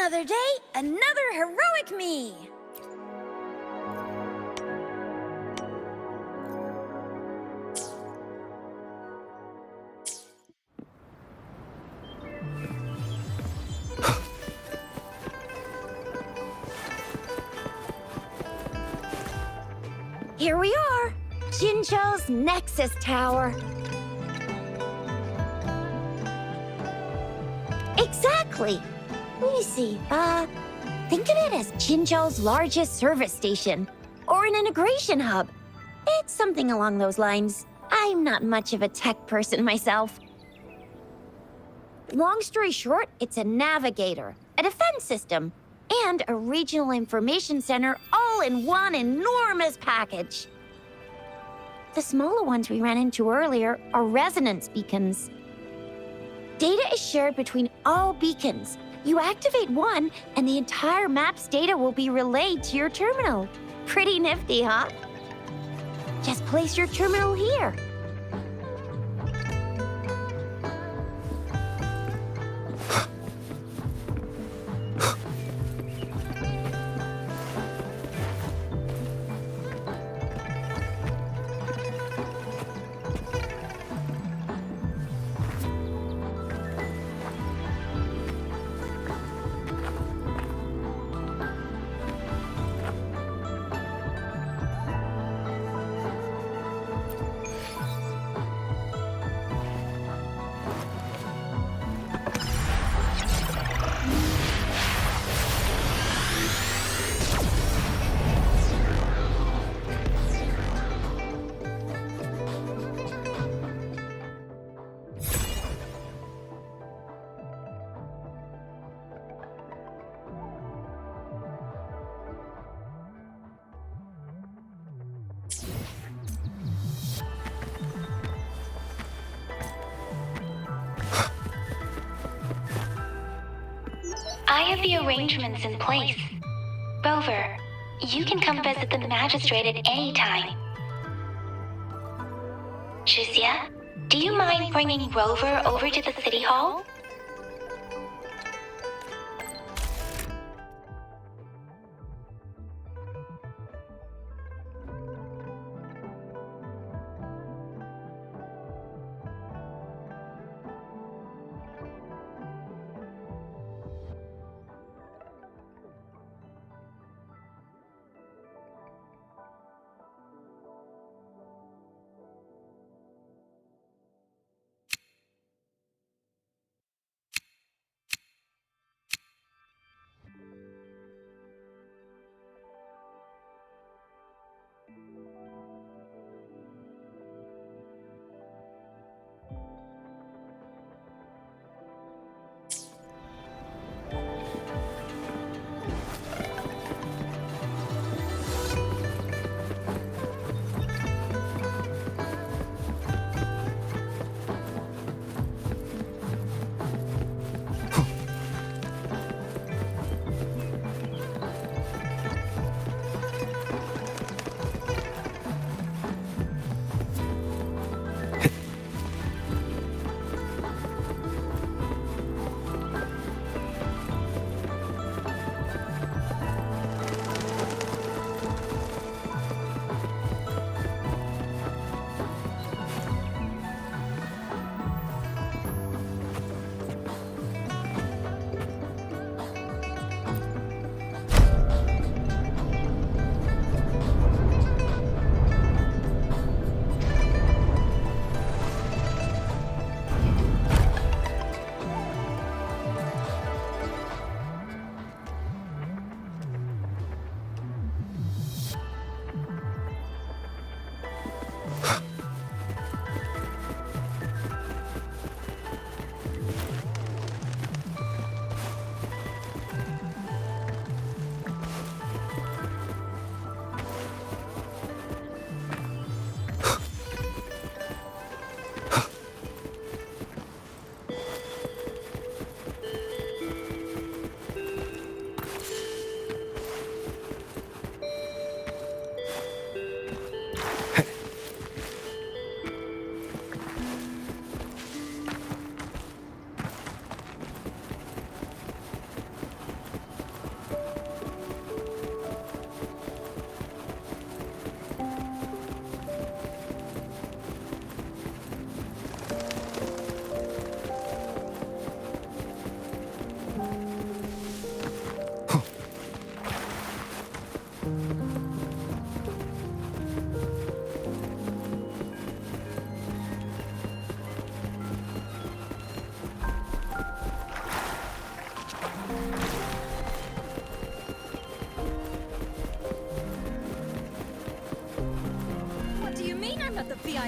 another day, another heroic me! Here we are, Jinzhou's Nexus Tower. Exactly. Let me see. Think of it as Jinzhou's largest service station, or an integration hub. It's something along those lines. I'm not much of a tech person myself. Long story short, it's a navigator, a defense system, and a regional information center all in one enormous package. The smaller ones we ran into earlier are resonance beacons. Data is shared between all beacons. You activate one, and the entire map's data will be relayed to your terminal. Pretty nifty, huh? Just place your terminal here. I have the arrangements in place. Rover, you can come visit the magistrate at any time. Shuzia, do you mind bringing Rover over to the city hall?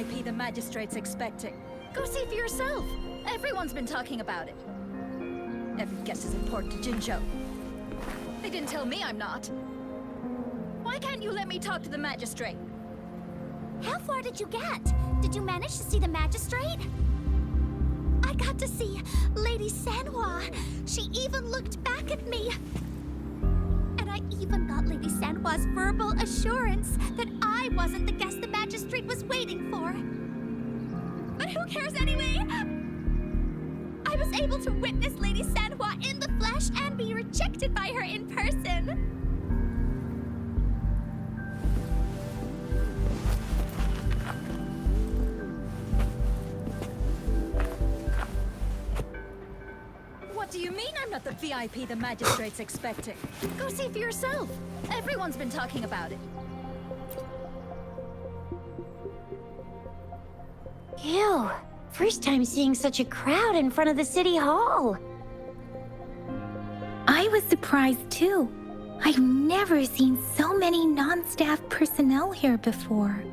VIP the magistrate's expecting. Go see for yourself. Everyone's been talking about it. Every guest is important to Jinzhou. They didn't tell me I'm not. Why can't you let me talk to the magistrate? How far did you get? Did you manage to see the magistrate? I got to see Lady Sanhua. She even looked back at me. And I even got Lady Sanhua's verbal assurance that I wasn't the guest the magistrate was waiting for. But who cares anyway? I was able to witness Lady Sanhua in the flesh and be rejected by her in person. What do you mean I'm not the VIP the magistrate's expecting? Go see for yourself. Everyone's been talking about it. Ew. First time seeing such a crowd in front of the city hall. I was surprised too. I've never seen so many non-staff personnel here before.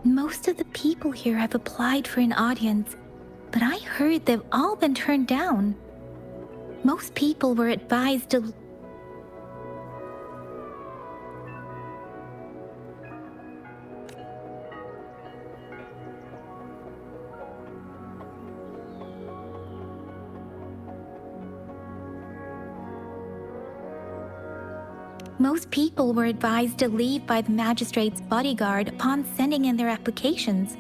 Most of the people here have applied for an audience, but I heard they've all been turned down. Most people were advised to... Most people were advised to leave by the magistrate's bodyguard upon sending in their applications.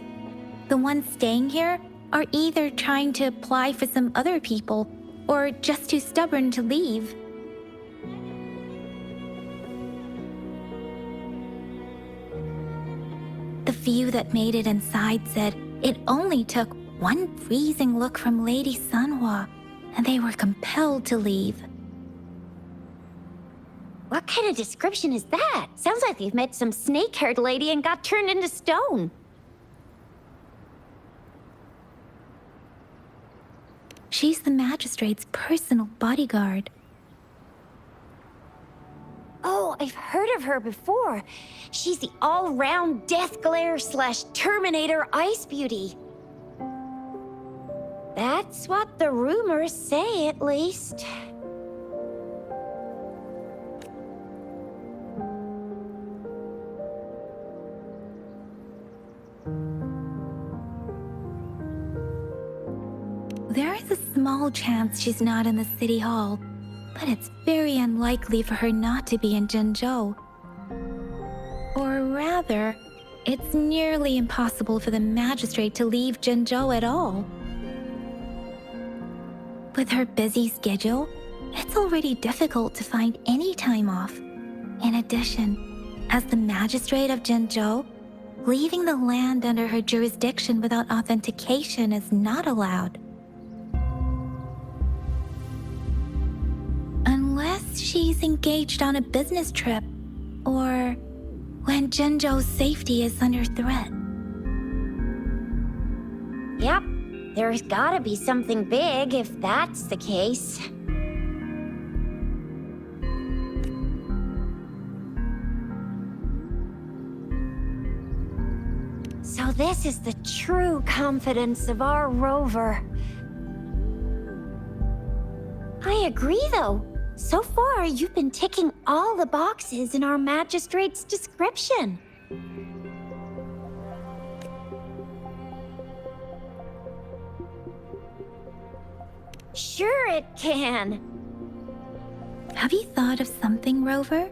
The ones staying here are either trying to apply for some other people or just too stubborn to leave. The few that made it inside said it only took one freezing look from Lady Sanhua, and they were compelled to leave. What kind of description is that? Sounds like they've met some snake-haired lady and got turned into stone. She's the magistrate's personal bodyguard. Oh, I've heard of her before. She's the all-round Death Glare / Terminator Ice Beauty. That's what the rumors say, at least. There is a small chance she's not in the city hall, but it's very unlikely for her not to be in Jinzhou. Or rather, it's nearly impossible for the magistrate to leave Jinzhou at all. With her busy schedule, it's already difficult to find any time off. In addition, as the magistrate of Jinzhou, leaving the land under her jurisdiction without authentication is not allowed. Unless she's engaged on a business trip, or when Jinzhou's safety is under threat. Yep, there's gotta be something big if that's the case. So this is the true confidence of our rover. I agree, though. So far, you've been ticking all the boxes in our magistrate's description. Sure it can. Have you thought of something, Rover?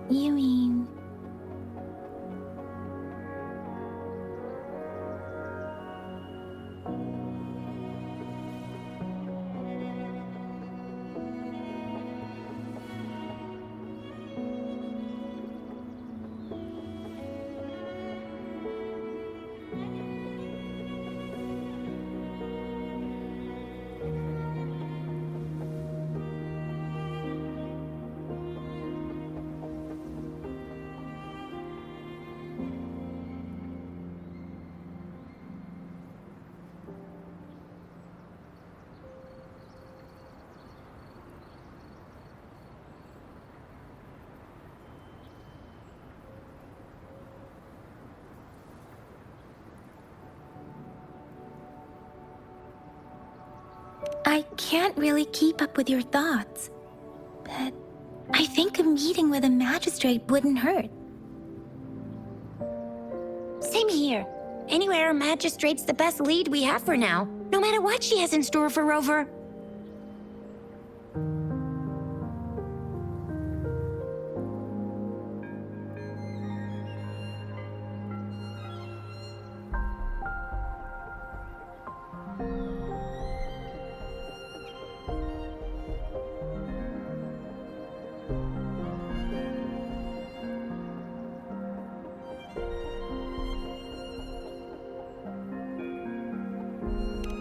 You mean... I can't really keep up with your thoughts, but I think a meeting with a magistrate wouldn't hurt. Same here. Anywhere a magistrate's the best lead we have for now, no matter what she has in store for Rover.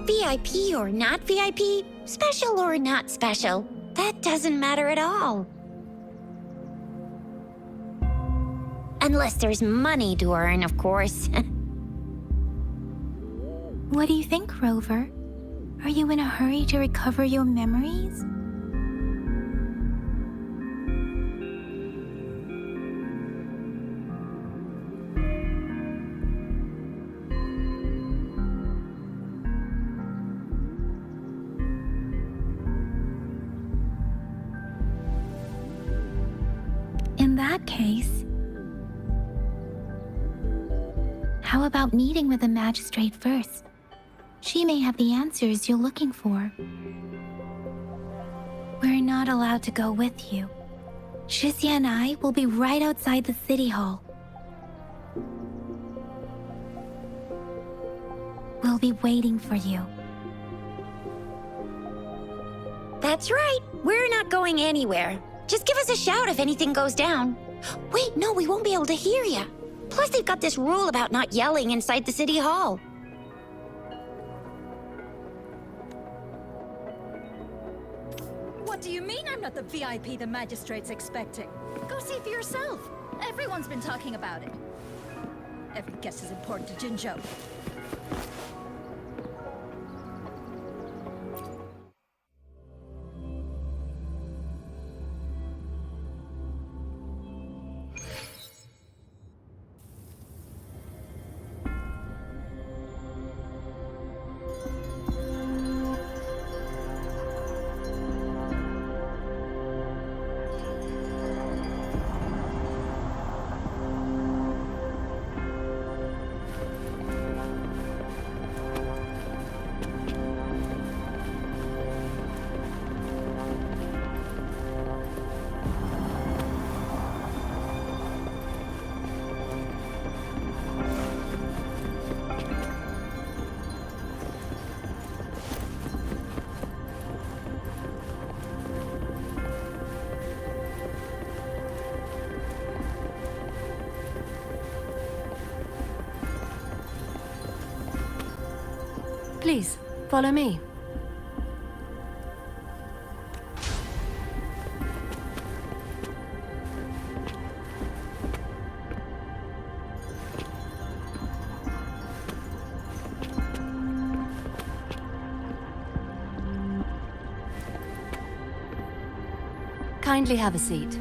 VIP or not VIP, special or not special, that doesn't matter at all. Unless there's money to earn, of course. What do you think, Rover? Are you in a hurry to recover your memories? In that case, how about meeting with the magistrate first? She may have the answers you're looking for. We're not allowed to go with you. Shizia and I will be right outside the city hall. We'll be waiting for you. That's right. We're not going anywhere. Just give us a shout if anything goes down. Wait, no, we won't be able to hear ya. Plus, they've got this rule about not yelling inside the city hall. What do you mean I'm not the VIP the magistrate's expecting? Go see for yourself. Everyone's been talking about it. Every guest is important to Jinzhou. Please, follow me. Kindly have a seat.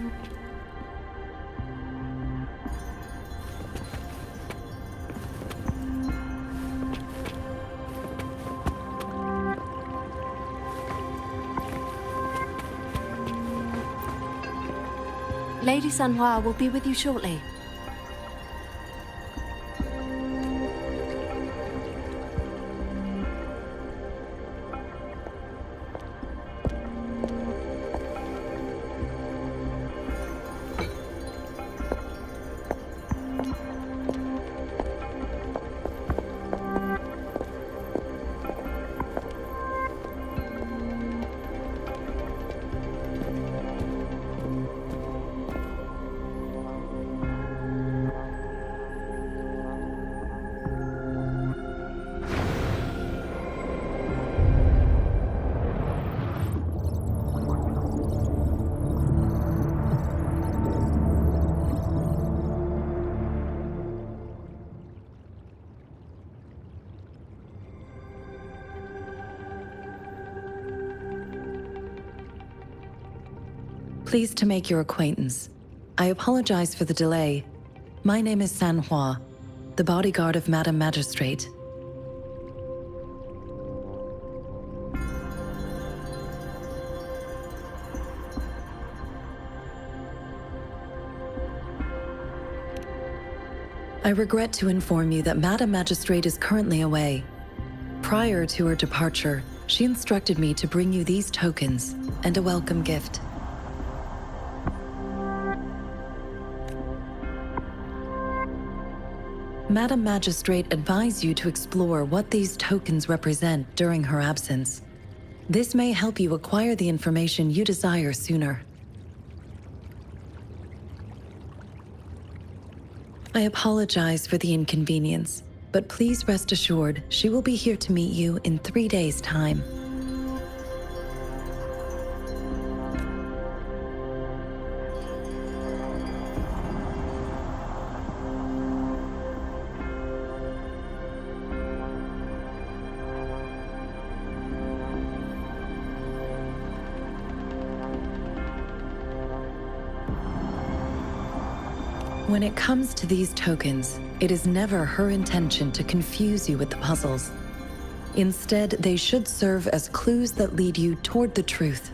Lady Sanhua will be with you shortly. Pleased to make your acquaintance. I apologize for the delay. My name is Sanhua, the bodyguard of Madam I regret to inform you that Madam Magistrate is currently away. Prior to her departure, she instructed me to bring you these tokens and a welcome gift. Madam Magistrate advised you to explore what these tokens represent during her absence. This may help you acquire the information you desire sooner. I apologize for the inconvenience, but please rest assured she will be here to meet you in 3 days' time. When it comes to these tokens, it is never her intention to confuse you with the puzzles. Instead, they should serve as clues that lead you toward the truth.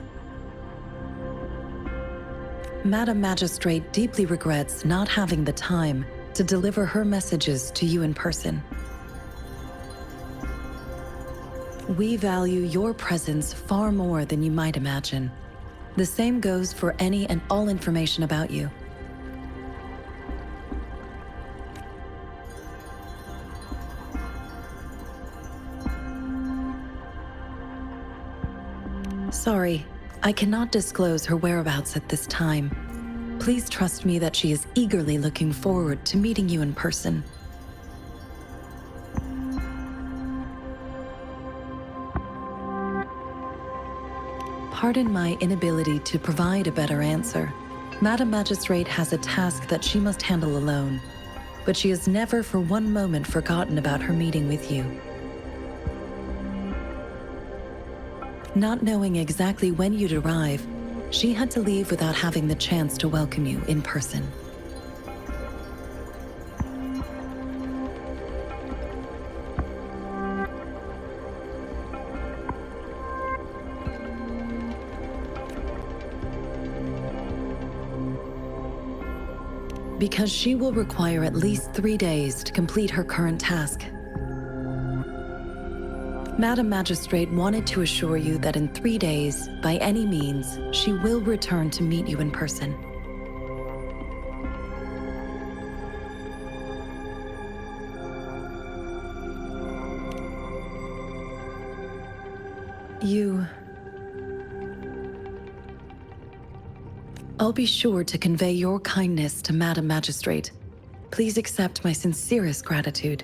Madam Magistrate deeply regrets not having the time to deliver her messages to you in person. We value your presence far more than you might imagine. The same goes for any and all information about you. Sorry, I cannot disclose her whereabouts at this time. Please trust me that she is eagerly looking forward to meeting you in person. Pardon my inability to provide a better answer. Madam Magistrate has a task that she must handle alone, but she has never for one moment forgotten about her meeting with you. Not knowing exactly when you'd arrive, she had to leave without having the chance to welcome you in person. Because she will require at least 3 days to complete her current task. Madam Magistrate wanted to assure you that in 3 days, by any means, she will return to meet you in person. I'll be sure to convey your kindness to Madam Magistrate. Please accept my sincerest gratitude.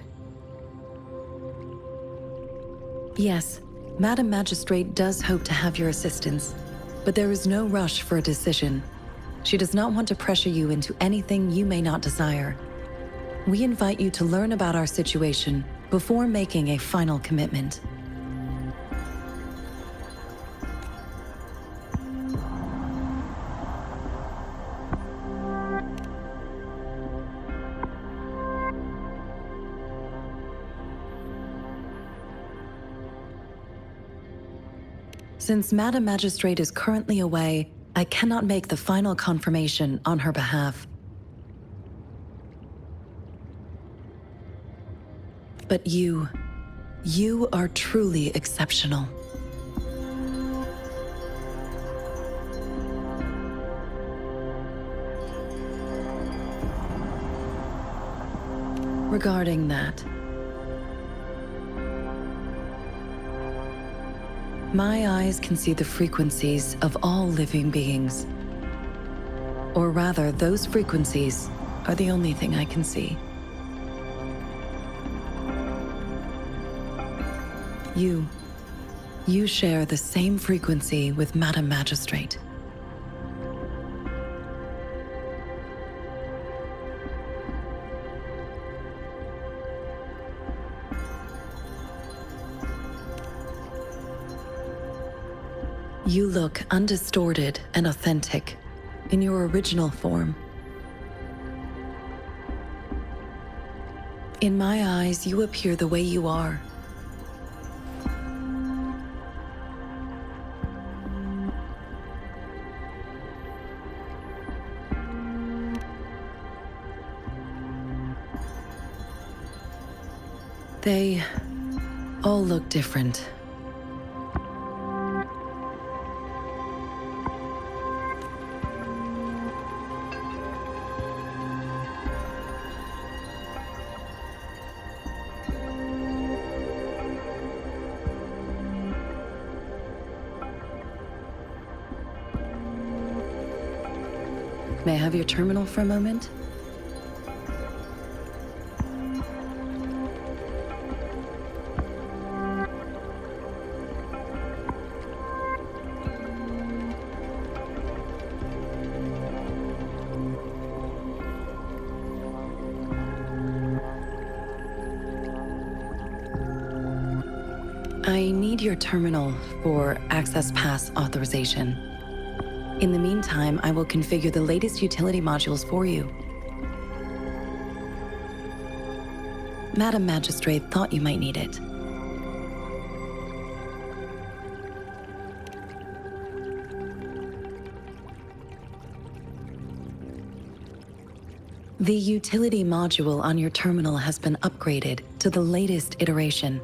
Yes, Madam Magistrate does hope to have your assistance, but there is no rush for a decision. She does not want to pressure you into anything you may not desire. We invite you to learn about our situation before making a final commitment. Since Madam Magistrate is currently away, I cannot make the final confirmation on her behalf. But you are truly exceptional. Regarding that, my eyes can see the frequencies of all living beings. Or rather, those frequencies are the only thing I can see. You share the same frequency with Madam Magistrate. You look undistorted and authentic in your original form. In my eyes, you appear the way you are. They all look different. May I have your terminal for a moment? I need your terminal for Access Pass authorization. In the meantime, I will configure the latest utility modules for you. Madam Magistrate thought you might need it. The utility module on your terminal has been upgraded to the latest iteration.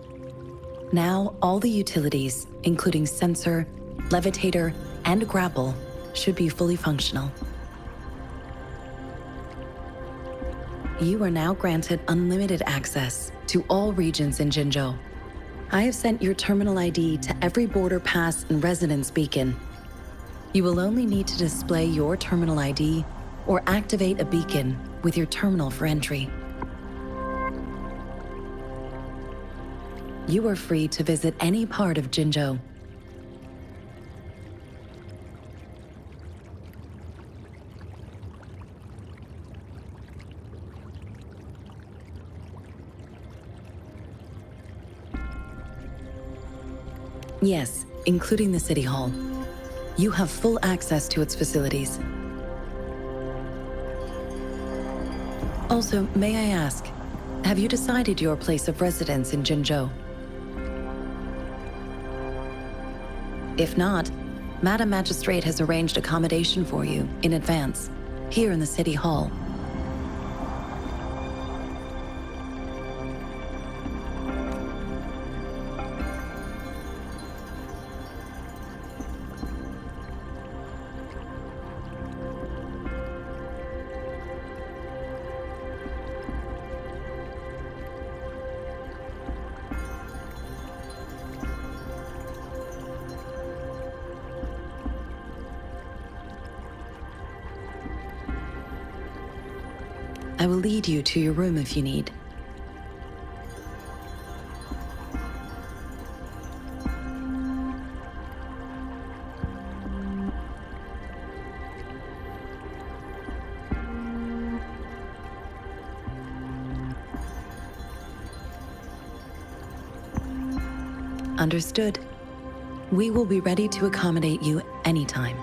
Now, all the utilities, including sensor, levitator, and grapple, should be fully functional. You are now granted unlimited access to all regions in Jinzhou. I have sent your terminal ID to every border pass and residence beacon. You will only need to display your terminal ID or activate a beacon with your terminal for entry. You are free to visit any part of Jinzhou. Yes, including the City Hall. You have full access to its facilities. Also, may I ask, have you decided your place of residence in Jinzhou? If not, Madam Magistrate has arranged accommodation for you in advance, here in the City Hall. I will lead you to your room if you need. Understood. We will be ready to accommodate you anytime.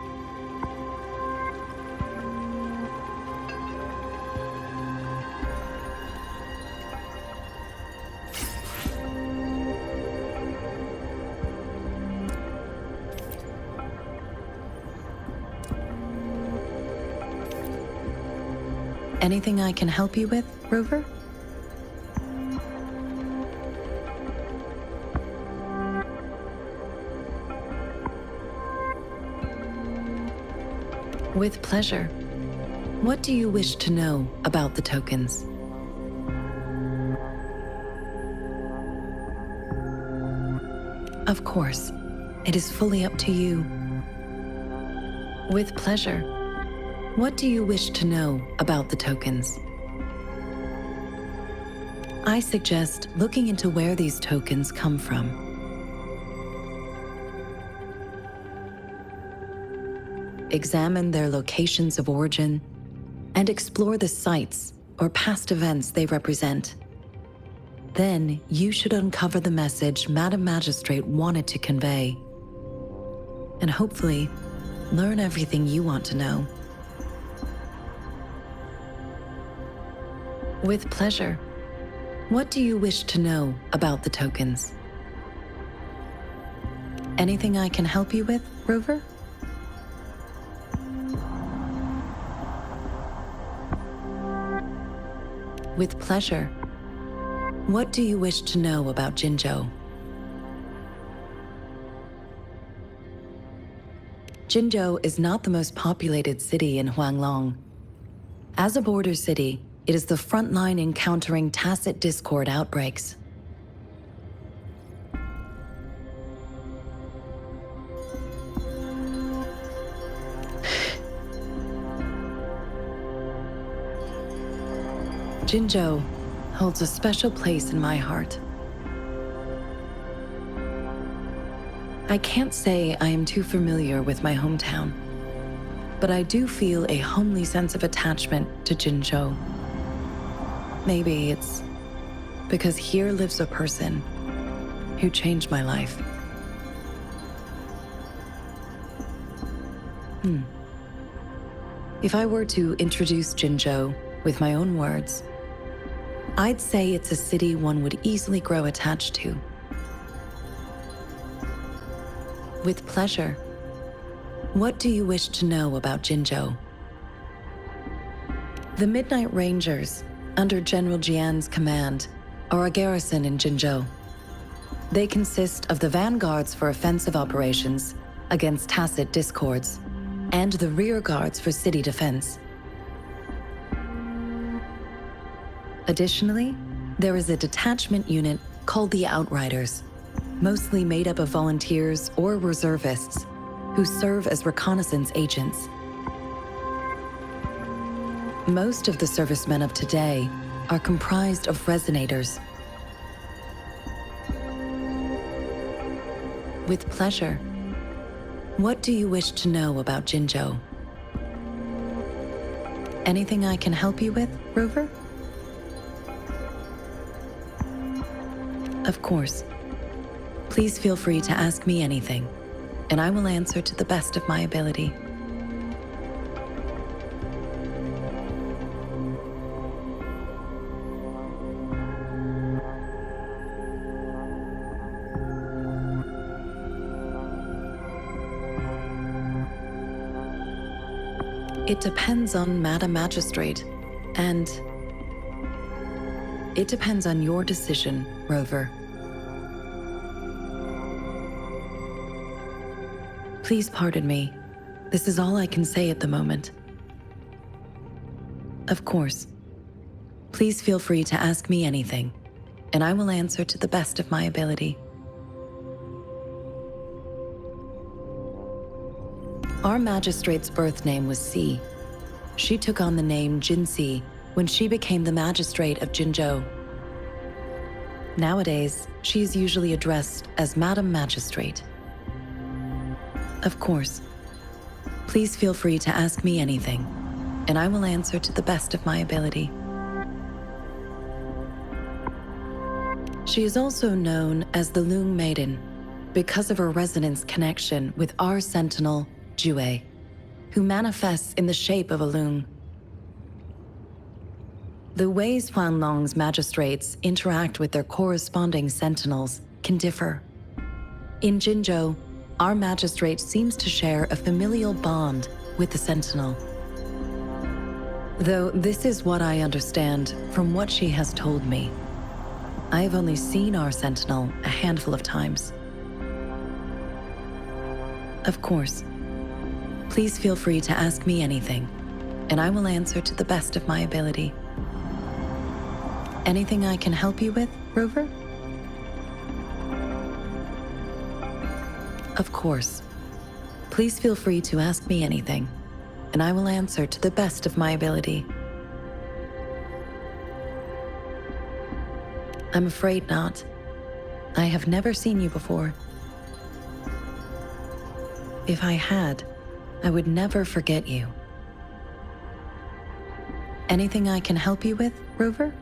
Anything I can help you with, Rover? With pleasure. What do you wish to know about the tokens? Of course, it is fully up to you. With pleasure. What do you wish to know about the tokens? I suggest looking into where these tokens come from. Examine their locations of origin and explore the sites or past events they represent. Then you should uncover the message Madam Magistrate wanted to convey, and hopefully learn everything you want to know. With pleasure. What do you wish to know about the tokens? Anything I can help you with, Rover? With pleasure. What do you wish to know about Jinzhou? Jinzhou is not the most populated city in Huanglong. As a border city, it is the front line in countering tacit discord outbreaks. Jinzhou holds a special place in my heart. I can't say I am too familiar with my hometown, but I do feel a homely sense of attachment to Jinzhou. Maybe it's because here lives a person who changed my life. If I were to introduce Jinzhou with my own words, I'd say it's a city one would easily grow attached to. With pleasure. What do you wish to know about Jinzhou? The Midnight Rangers, under General Jian's command, are a garrison in Jinzhou. They consist of the vanguards for offensive operations against tacit discords, and the rear guards for city defense. Additionally, there is a detachment unit called the Outriders, mostly made up of volunteers or reservists who serve as reconnaissance agents. Most of the servicemen of today are comprised of resonators. With pleasure. What do you wish to know about Jinzhou? Anything I can help you with, Rover? Of course. Please feel free to ask me anything, and I will answer to the best of my ability. It depends on Madam Magistrate, and it depends on your decision, Rover. Please pardon me. This is all I can say at the moment. Of course. Please feel free to ask me anything, and I will answer to the best of my ability. Our magistrate's birth name was Si. She took on the name Jinsi when she became the magistrate of Jinzhou. Nowadays, she is usually addressed as Madam Magistrate. Of course. Please feel free to ask me anything, and I will answer to the best of my ability. She is also known as the Lung Maiden because of her resonance connection with our sentinel, Jue, who manifests in the shape of a Lung. The ways Huanglong's magistrates interact with their corresponding sentinels can differ. In Jinzhou, our magistrate seems to share a familial bond with the sentinel. Though this is what I understand from what she has told me. I have only seen our sentinel a handful of times. Of course. Please feel free to ask me anything, and I will answer to the best of my ability. Anything I can help you with, Rover? Of course. Please feel free to ask me anything, and I will answer to the best of my ability. I'm afraid not. I have never seen you before. If I had, I would never forget you. Anything I can help you with, Rover?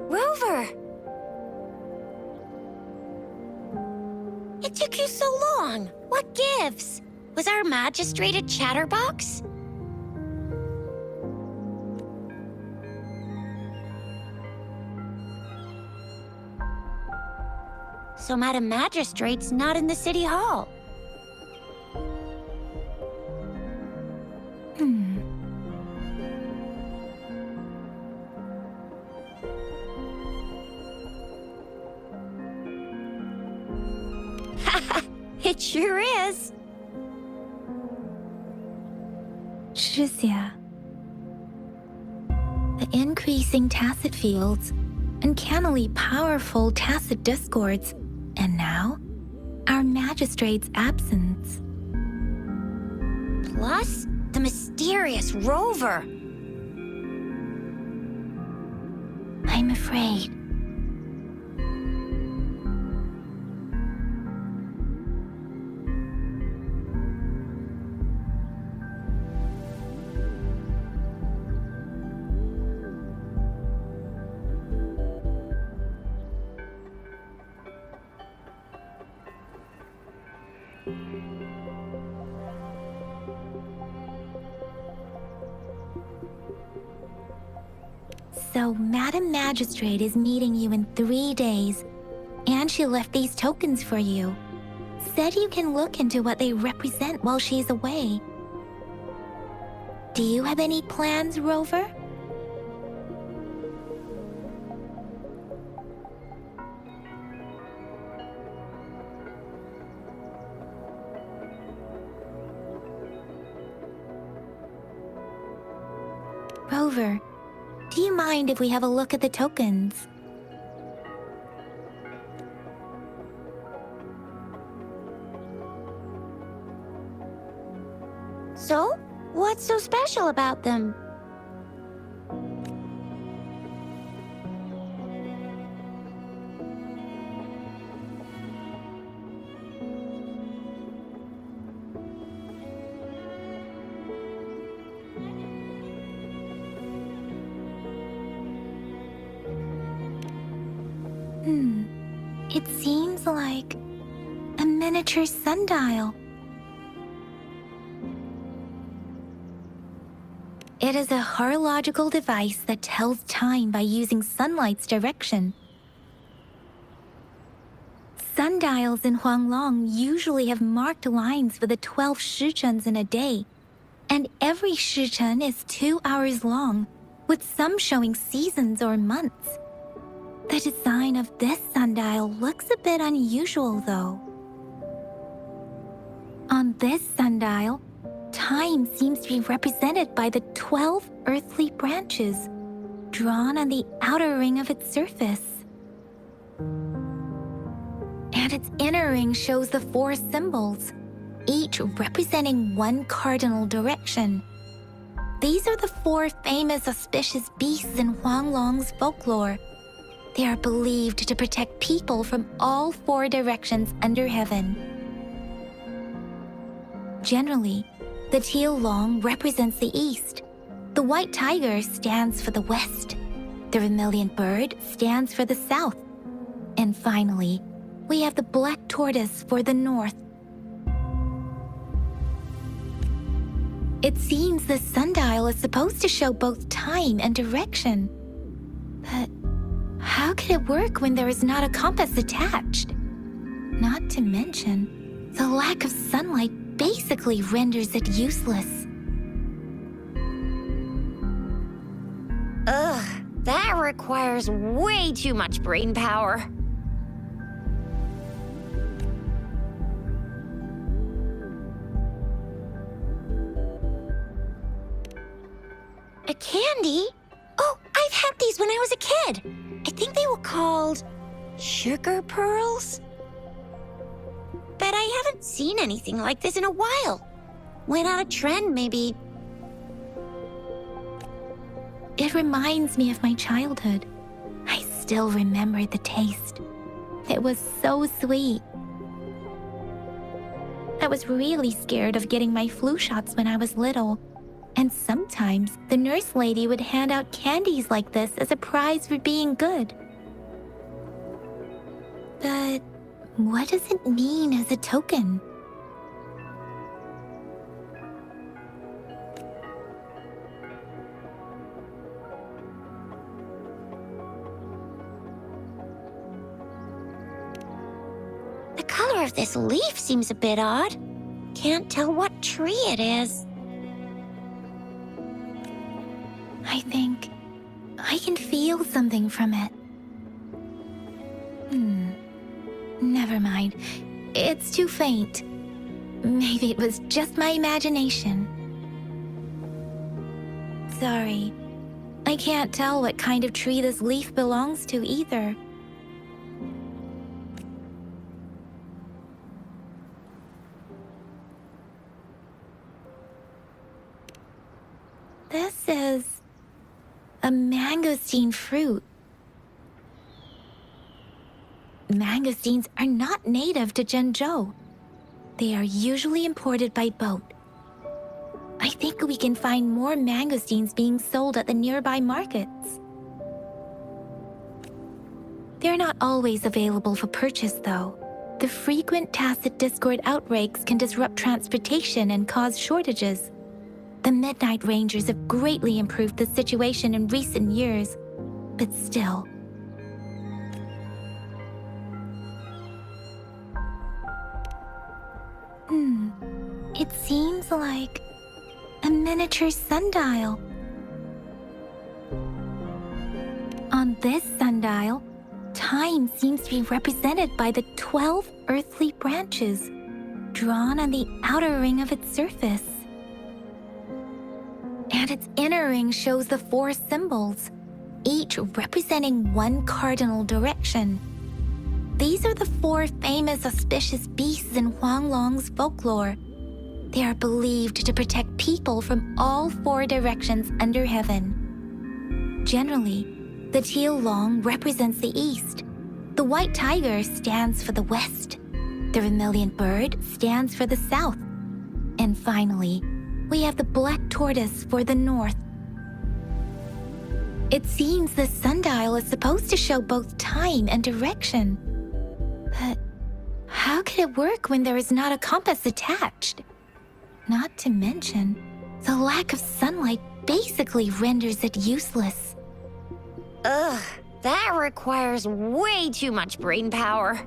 Rover! It took you so long. What gives? Was our magistrate a chatterbox? So Madam Magistrate's not in the city hall. It sure is. 是呀. The increasing tacit fields, uncannily powerful tacit discords, and now, our magistrate's absence. Plus, the mysterious rover. I'm afraid. So, Madam Magistrate is meeting you in 3 days, and she left these tokens for you. Said you can look into what they represent while she's away. Do you have any plans, Rover? Rover, do you mind if we have a look at the tokens? So, what's so special about them? It seems like a miniature sundial. It is a horological device that tells time by using sunlight's direction. Sundials in Huanglong usually have marked lines for the 12 shichens in a day, and every shichen is 2 hours long, with some showing seasons or months. The design of this sundial looks a bit unusual, though. On this sundial, time seems to be represented by the 12 earthly branches drawn on the outer ring of its surface. And its inner ring shows the 4 symbols, each representing one cardinal direction. These are the 4 famous auspicious beasts in Huanglong's folklore. They are believed to protect people from all 4 directions under heaven. Generally, the teal long represents the east, the white tiger stands for the west, the vermilion bird stands for the south, and finally, we have the black tortoise for the north. It seems the sundial is supposed to show both time and direction. But how could it work when there is not a compass attached? Not to mention, the lack of sunlight basically renders it useless. Ugh, that requires way too much brain power. A candy? Oh, I've had these when I was a kid. I think they were called sugar pearls. But I haven't seen anything like this in a while. Went out of trend, maybe. It reminds me of my childhood. I still remember the taste. It was so sweet. I was really scared of getting my flu shots when I was little. And sometimes the nurse lady would hand out candies like this as a prize for being good. But what does it mean as a token? The color of this leaf seems a bit odd. Can't tell what tree it is. I think I can feel something from it. Never mind. It's too faint. Maybe it was just my imagination. Sorry. I can't tell what kind of tree this leaf belongs to either. This is a mangosteen fruit. Mangosteens are not native to Zhengzhou. They are usually imported by boat. I think we can find more mangosteens being sold at the nearby markets. They're not always available for purchase, though. The frequent tacit Discord outbreaks can disrupt transportation and cause shortages. The Midnight Rangers have greatly improved the situation in recent years, but still. It seems like a miniature sundial. On this sundial, time seems to be represented by the 12 earthly branches drawn on the outer ring of its surface. And its inner ring shows the 4 symbols, each representing one cardinal direction. These are the 4 famous auspicious beasts in Huanglong's folklore. They are believed to protect people from all 4 directions under heaven. Generally, the teal long represents the east. The white tiger stands for the west. The vermilion bird stands for the south. And finally, we have the black tortoise for the north. It seems the sundial is supposed to show both time and direction. But how could it work when there is not a compass attached? Not to mention, the lack of sunlight basically renders it useless. Ugh, that requires way too much brain power.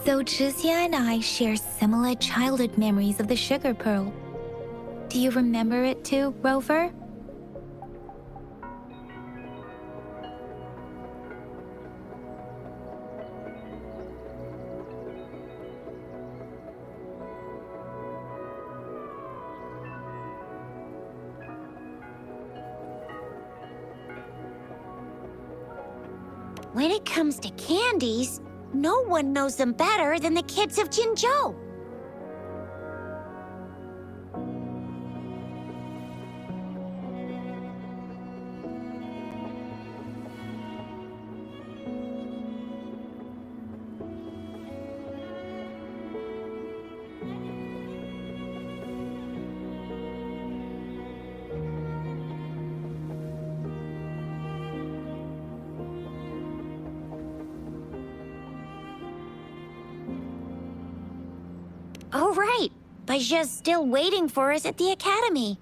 So Zhixia and I share similar childhood memories of the sugar pearl. Do you remember it too, Rover? When it comes to candies, no one knows them better than the kids of Jinzhou. Oh, right. Baijia's still waiting for us at the academy.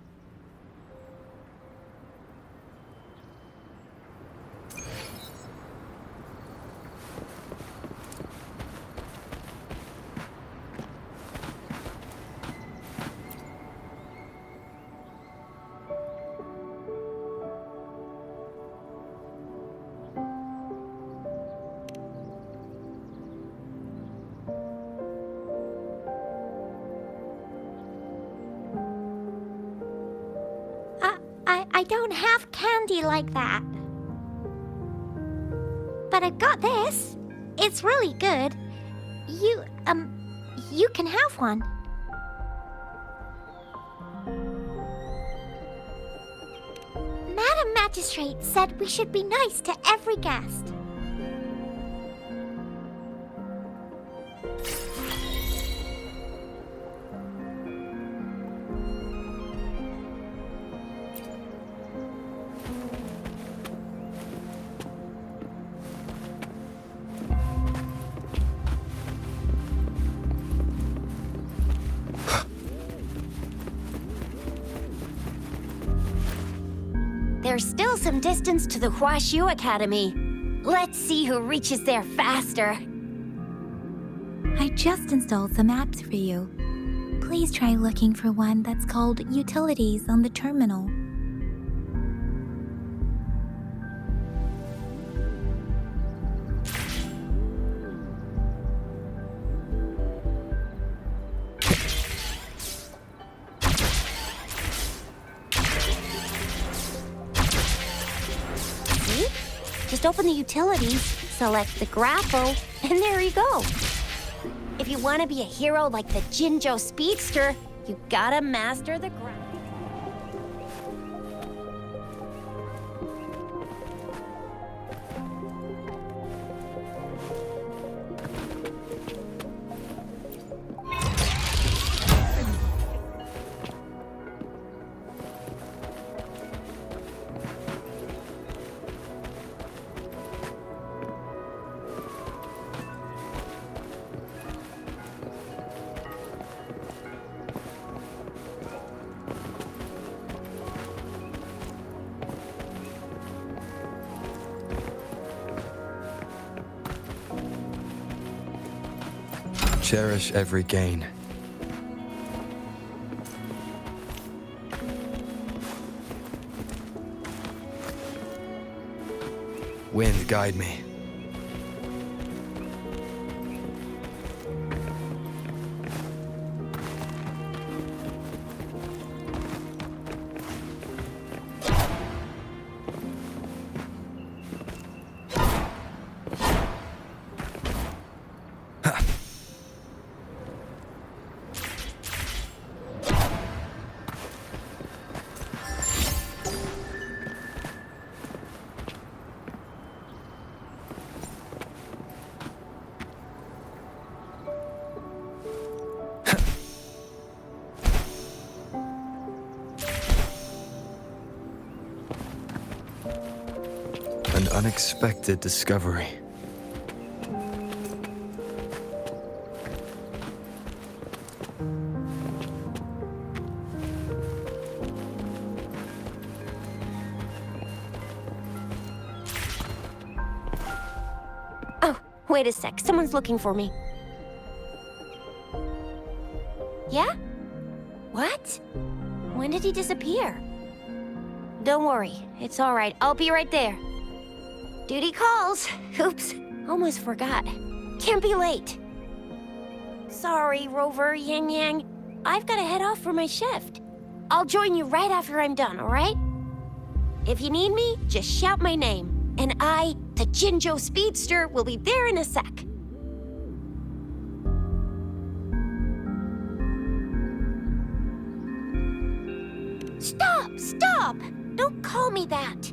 I don't have candy like that. But I've got this. It's really good. You can have one. Madam Magistrate said we should be nice to every guest. There's still some distance to the Huashu Academy. Let's see who reaches there faster. I just installed some apps for you. Please try looking for one that's called Utilities on the terminal. See? Just open the utilities, select the grapple, and there you go. If you want to be a hero like the Jinzhou Speedster, you gotta master the grapple. Cherish every gain. Wind, guide me. An unexpected discovery. Oh, wait a sec. Someone's looking for me. Yeah? What? When did he disappear? Don't worry. It's all right. I'll be right there. Duty calls. Oops. Almost forgot. Can't be late. Sorry, Rover, Yang Yang. I've got to head off for my shift. I'll join you right after I'm done, all right? If you need me, just shout my name. And I, the Jinzhou Speedster, will be there in a sec. Stop! Stop! Don't call me that.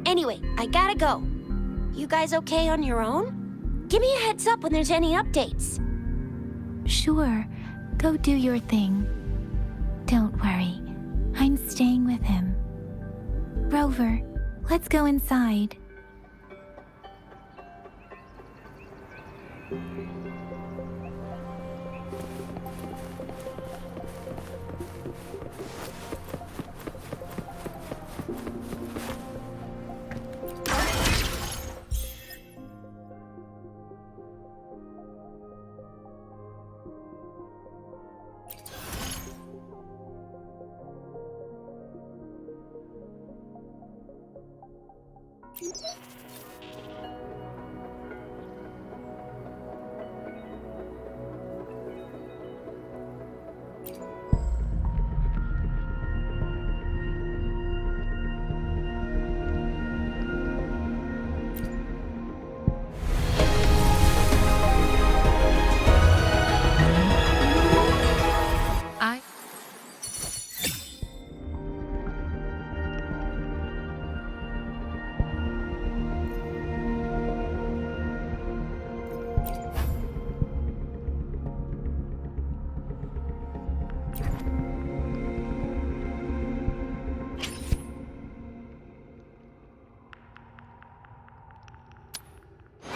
Anyway, I gotta go. You guys okay on your own? Give me a heads up when there's any updates. Sure, go do your thing. Don't worry, I'm staying with him. Rover, let's go inside.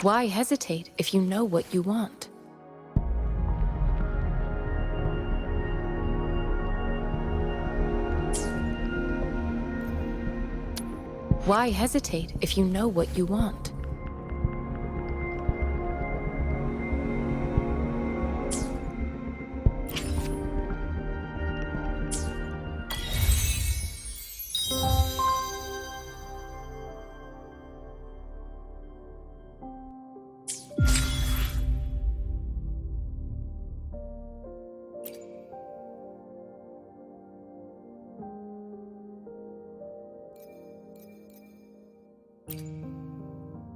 Why hesitate if you know what you want? Why hesitate if you know what you want?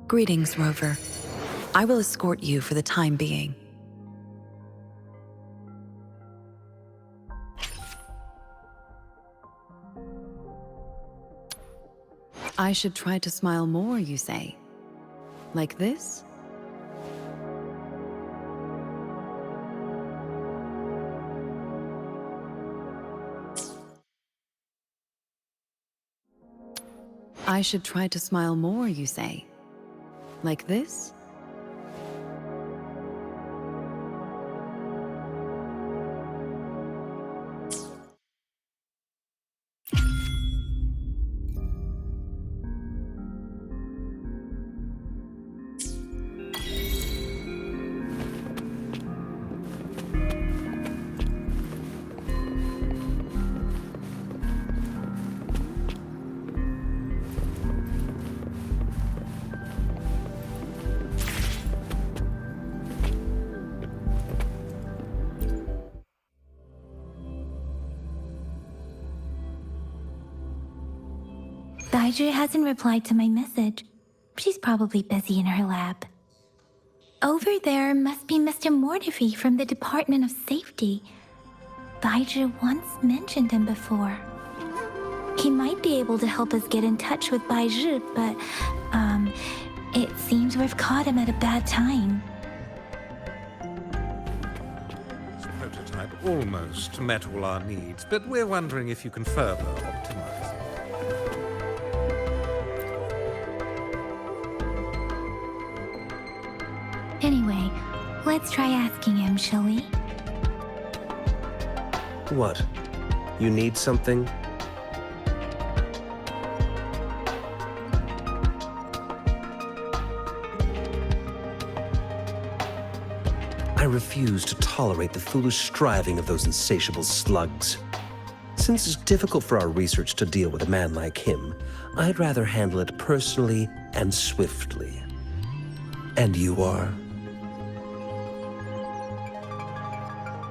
Greetings, Rover. I will escort you for the time being. I should try to smile more, you say? Like this? I should try to smile more, you say? Like this? Baizhi hasn't replied to my message. She's probably busy in her lab. Over there must be Mr. Mortefi from the Department of Safety. Baizhi once mentioned him before. He might be able to help us get in touch with Baizhi, but, it seems we've caught him at a bad time. This prototype almost met all our needs, but we're wondering if you can further optimize it. Anyway, let's try asking him, shall we? What? You need something? I refuse to tolerate the foolish striving of those insatiable slugs. Since it's difficult for our research to deal with a man like him, I'd rather handle it personally and swiftly. And you are?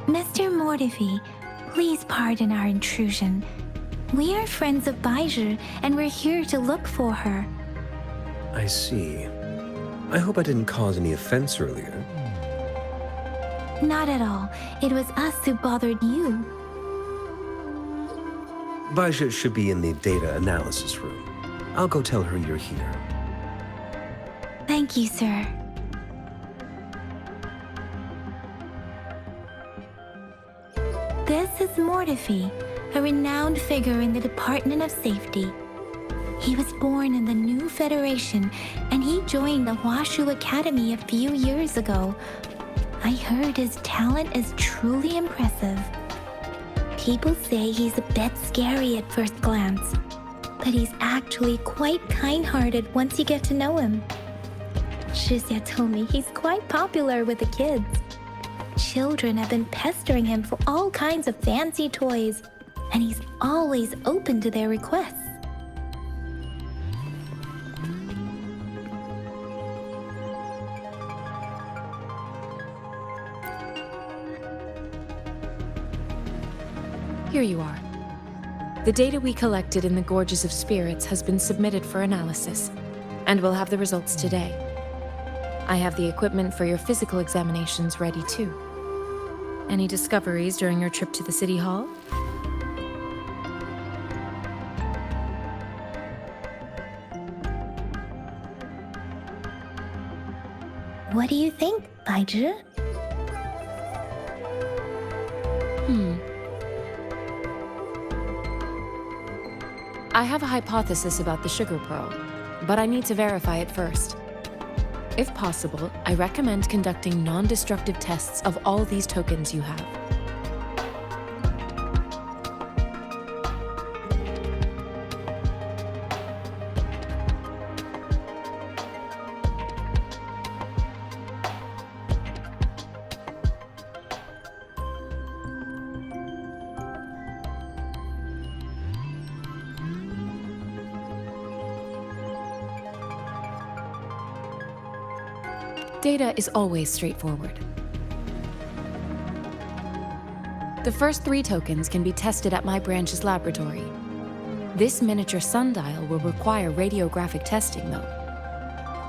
Mr. Mortefi, please pardon our intrusion. We are friends of Baizhi, and we're here to look for her. I see. I hope I didn't cause any offense earlier. Not at all. It was us who bothered you. Baizhi should be in the data analysis room. I'll go tell her you're here. Thank you, sir. This is Mortefi, a renowned figure in the Department of Safety. He was born in the new Federation, and he joined the Washu Academy a few years ago. I heard his talent is truly impressive. People say he's a bit scary at first glance, but he's actually quite kind-hearted once you get to know him. Shizia told me he's quite popular with the kids. Children have been pestering him for all kinds of fancy toys, and he's always open to their requests. Here you are. The data we collected in the Gorges of Spirits has been submitted for analysis, and we'll have the results today. I have the equipment for your physical examinations ready too. Any discoveries during your trip to the City Hall? What do you think, Baizhi? I have a hypothesis about the sugar pearl, but I need to verify it first. If possible, I recommend conducting non-destructive tests of all these tokens you have. Data is always straightforward. The first 3 tokens can be tested at my branch's laboratory. This miniature sundial will require radiographic testing, though.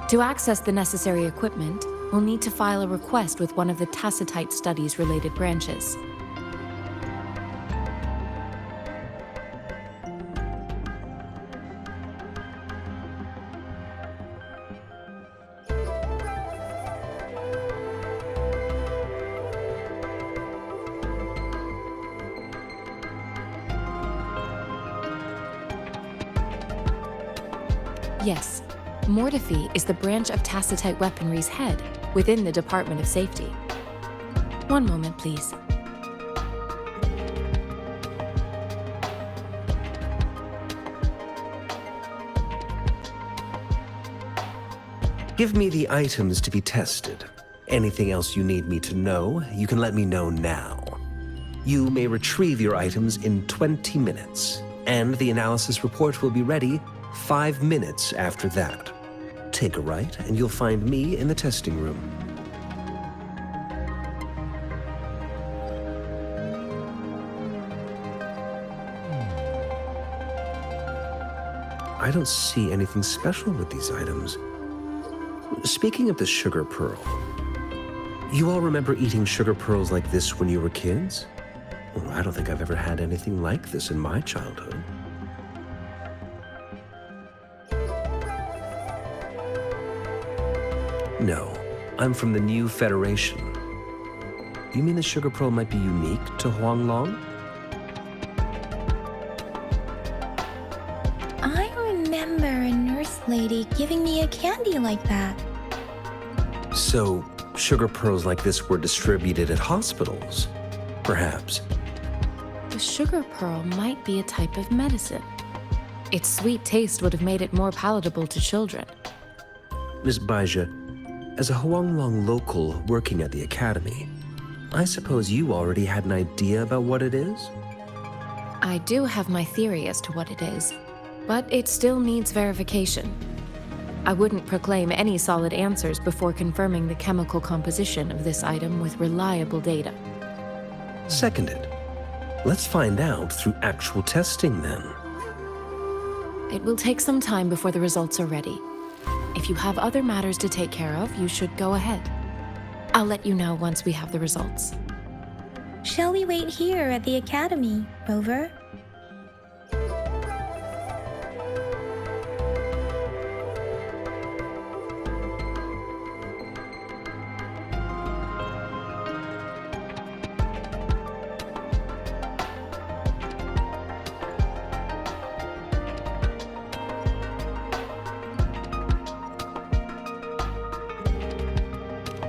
To access the necessary equipment, we'll need to file a request with one of the Tacitite Studies-related branches. Yes, Mortefi is the branch of Tacitite Weaponry's head within the Department of Safety. One moment, please. Give me the items to be tested. Anything else you need me to know, you can let me know now. You may retrieve your items in 20 minutes, and the analysis report will be ready 5 minutes after that. Take a right, and you'll find me in the testing room. I don't see anything special with these items. Speaking of the sugar pearl, you all remember eating sugar pearls like this when you were kids? Well, I don't think I've ever had anything like this in my childhood. No, I'm from the New Federation. You mean the sugar pearl might be unique to Huanglong? I remember a nurse lady giving me a candy like that. So, sugar pearls like this were distributed at hospitals, perhaps. The sugar pearl might be a type of medicine. Its sweet taste would have made it more palatable to children. Miss Baija, as a Huanglong local working at the academy, I suppose you already had an idea about what it is? I do have my theory as to what it is, but it still needs verification. I wouldn't proclaim any solid answers before confirming the chemical composition of this item with reliable data. Seconded. Let's find out through actual testing then. It will take some time before the results are ready. If you have other matters to take care of, you should go ahead. I'll let you know once we have the results. Shall we wait here at the academy, Rover?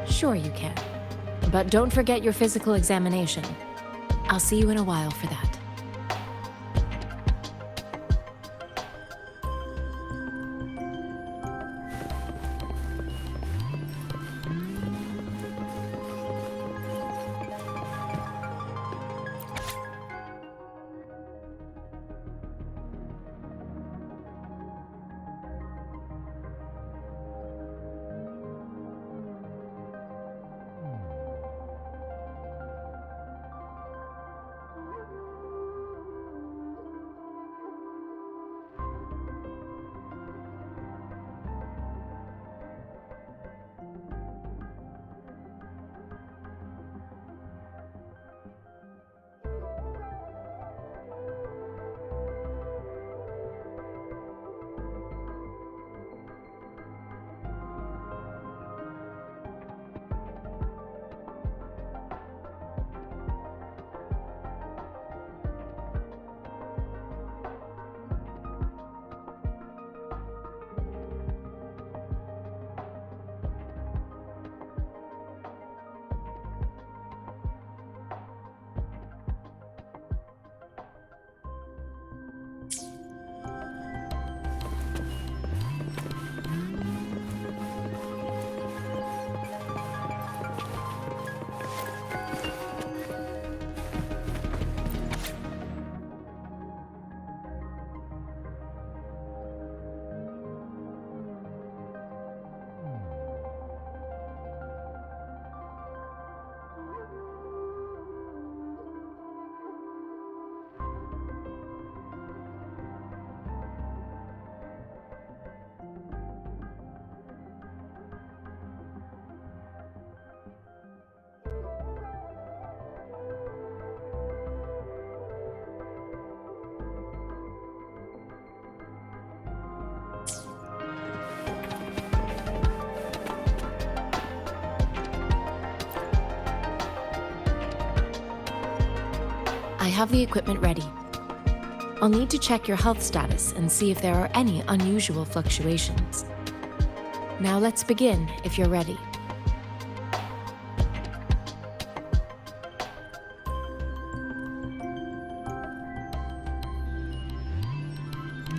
Sure you can. But don't forget your physical examination. I'll see you in a while for that. I have the equipment ready. I'll need to check your health status and see if there are any unusual fluctuations. Now let's begin if you're ready.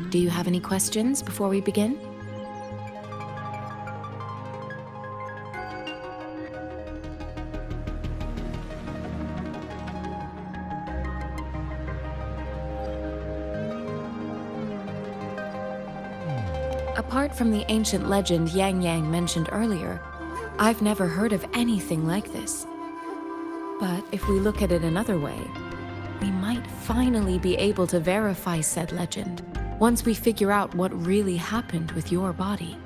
Do you have any questions before we begin? Apart from the ancient legend Yang Yang mentioned earlier, I've never heard of anything like this. But if we look at it another way, we might finally be able to verify said legend once we figure out what really happened with your body.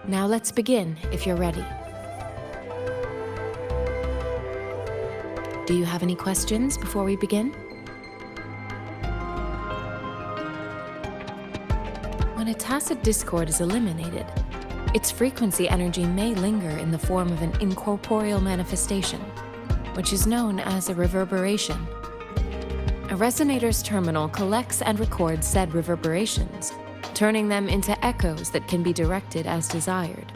Now let's begin if you're ready. Do you have any questions before we begin? When a tacit discord is eliminated, its frequency energy may linger in the form of an incorporeal manifestation, which is known as a reverberation. A resonator's terminal collects and records said reverberations, turning them into echoes that can be directed as desired.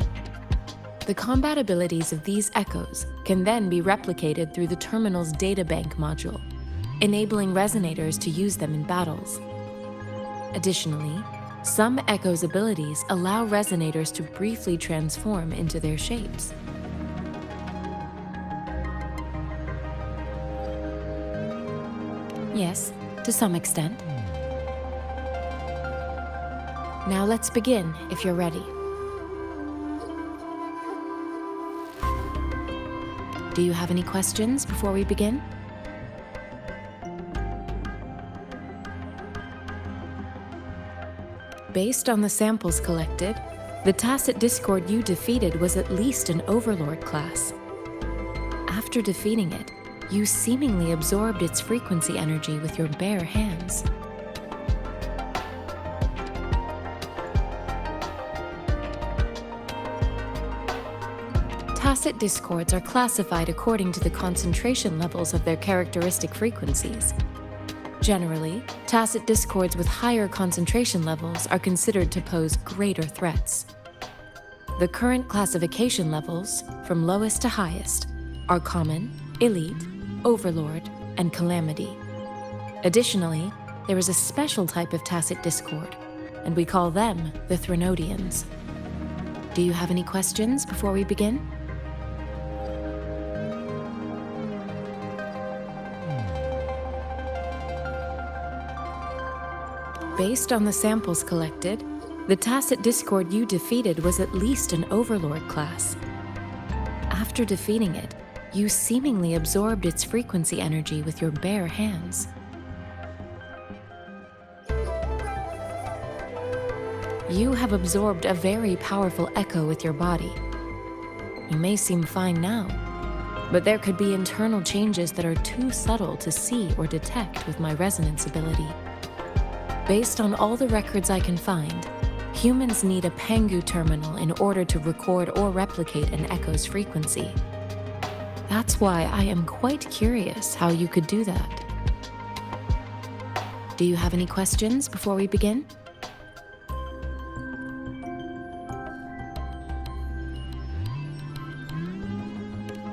The compatibilities of these echoes can then be replicated through the terminal's databank module, enabling resonators to use them in battles. Additionally, some echoes' abilities allow resonators to briefly transform into their shapes. Yes, to some extent. Now let's begin if you're ready. Do you have any questions before we begin? Based on the samples collected, the tacit discord you defeated was at least an Overlord class. After defeating it, you seemingly absorbed its frequency energy with your bare hands. Tacit discords are classified according to the concentration levels of their characteristic frequencies. Generally, tacit discords with higher concentration levels are considered to pose greater threats. The current classification levels, from lowest to highest, are Common, Elite, Overlord, and Calamity. Additionally, there is a special type of tacit discord, and we call them the Threnodians. Do you have any questions before we begin? Based on the samples collected, the tacit discord you defeated was at least an Overlord class. After defeating it, you seemingly absorbed its frequency energy with your bare hands. You have absorbed a very powerful echo with your body. You may seem fine now, but there could be internal changes that are too subtle to see or detect with my resonance ability. Based on all the records I can find, humans need a Pangu terminal in order to record or replicate an echo's frequency. That's why I am quite curious how you could do that. Do you have any questions before we begin?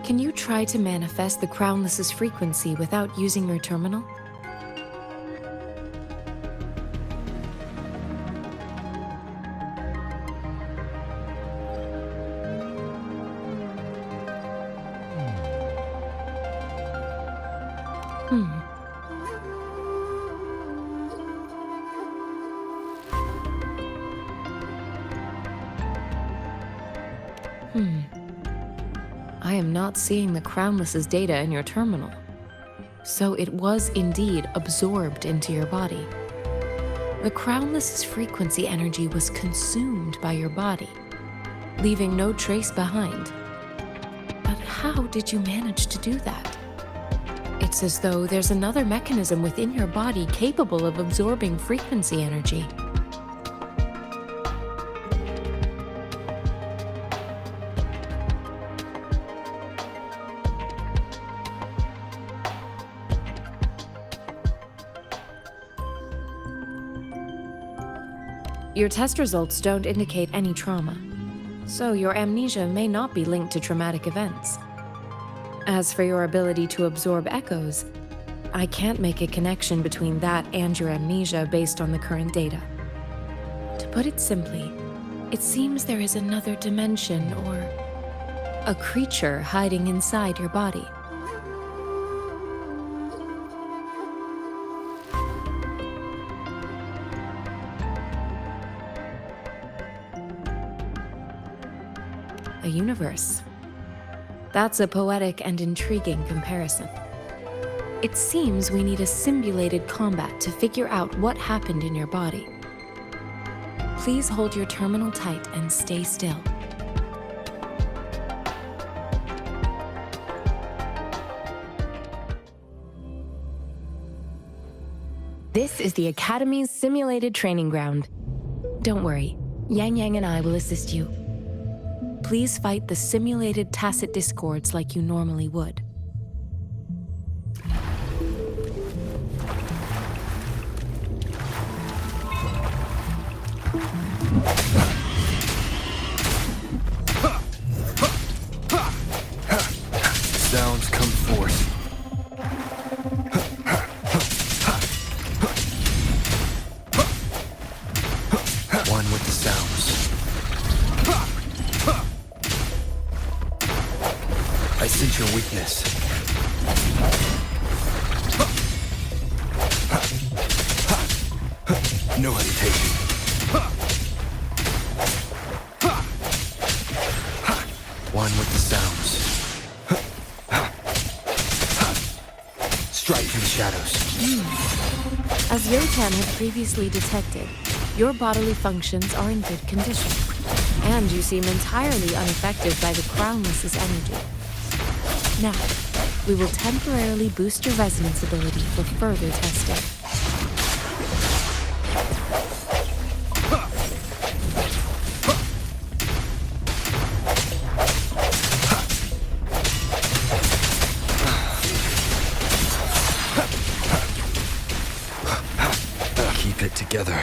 Can you try to manifest the Crownless's frequency without using your terminal? I am not seeing the Crownless's data in your terminal. So it was indeed absorbed into your body. The Crownless's frequency energy was consumed by your body, leaving no trace behind. But how did you manage to do that? It's as though there's another mechanism within your body capable of absorbing frequency energy. Your test results don't indicate any trauma, so your amnesia may not be linked to traumatic events. As for your ability to absorb echoes, I can't make a connection between that and your amnesia based on the current data. To put it simply, it seems there is another dimension or a creature hiding inside your body. A universe. That's a poetic and intriguing comparison. It seems we need a simulated combat to figure out what happened in your body. Please hold your terminal tight and stay still. This is the Academy's simulated training ground. Don't worry, Yang Yang and I will assist you. Please fight the simulated tacit discords like you normally would. Sounds come forth. One with the sounds. I sense your weakness. No hesitation. One with the sounds. Strike through the shadows. As Yotan had previously detected, your bodily functions are in good condition, and you seem entirely unaffected by the Crownless's energy. Now, we will temporarily boost your resonance ability for further testing. Keep it together.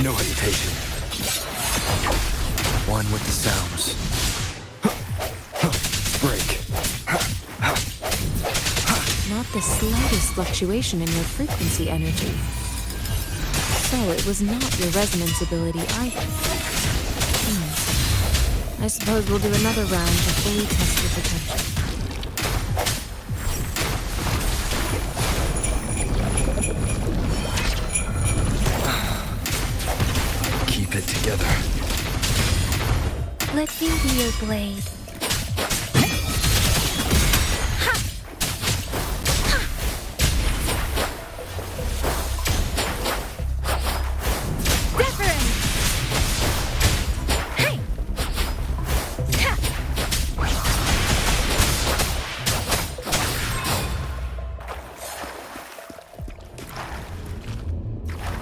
No hesitation. One with the sounds. Break. Not the slightest fluctuation in your frequency energy. So it was not your resonance ability either. I suppose we'll do another round to fully test your potential. Keep it together. Let me be your blade.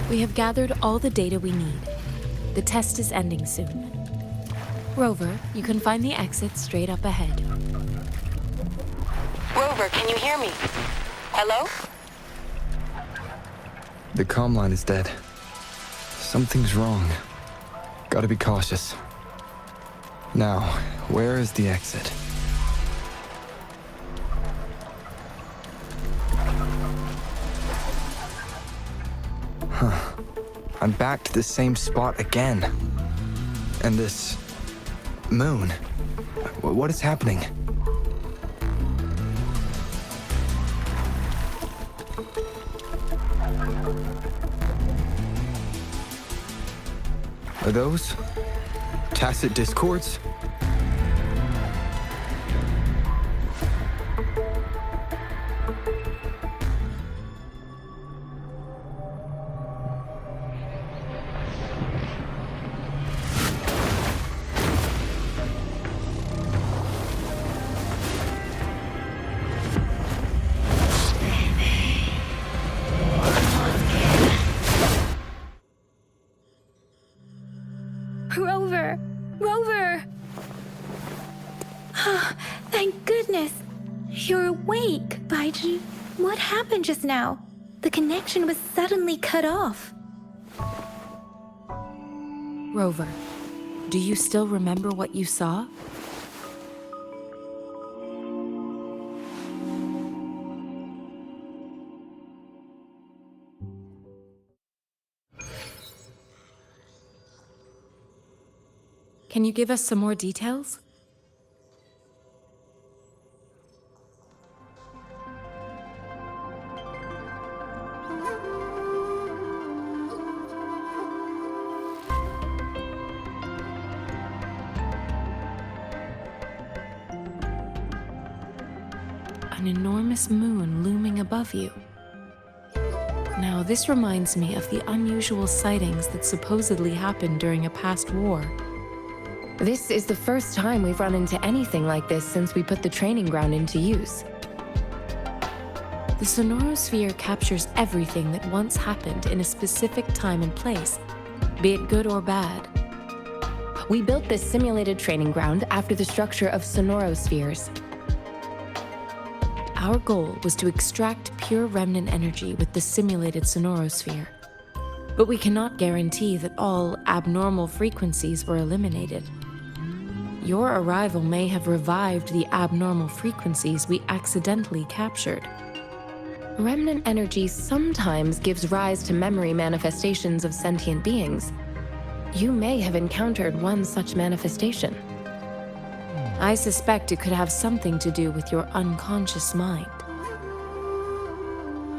We have gathered all the data we need. The test is ending soon. Rover, you can find the exit straight up ahead. Rover, can you hear me? Hello? The comm line is dead. Something's wrong. Gotta be cautious. Now, where is the exit? Huh. I'm back to the same spot again. And this moon. What is happening? Are those tacit discords? Rover! Rover! Thank goodness! You're awake, Baiji. What happened just now? The connection was suddenly cut off. Rover, do you still remember what you saw? Can you give us some more details? An enormous moon looming above you. Now, this reminds me of the unusual sightings that supposedly happened during a past war. This is the first time we've run into anything like this since we put the training ground into use. The sonorosphere captures everything that once happened in a specific time and place, be it good or bad. We built this simulated training ground after the structure of sonorospheres. Our goal was to extract pure remnant energy with the simulated sonorosphere. But we cannot guarantee that all abnormal frequencies were eliminated. Your arrival may have revived the abnormal frequencies we accidentally captured. Remnant energy sometimes gives rise to memory manifestations of sentient beings. You may have encountered one such manifestation. I suspect it could have something to do with your unconscious mind.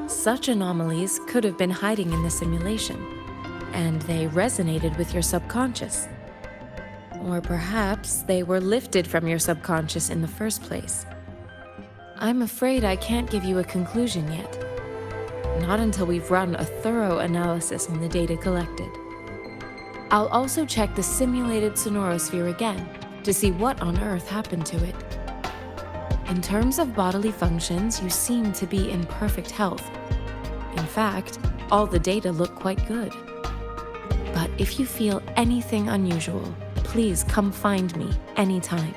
Such anomalies could have been hiding in the simulation, and they resonated with your subconscious. Or perhaps they were lifted from your subconscious in the first place. I'm afraid I can't give you a conclusion yet. Not until we've run a thorough analysis on the data collected. I'll also check the simulated sonorosphere again to see what on earth happened to it. In terms of bodily functions, you seem to be in perfect health. In fact, all the data look quite good. But if you feel anything unusual, please come find me anytime.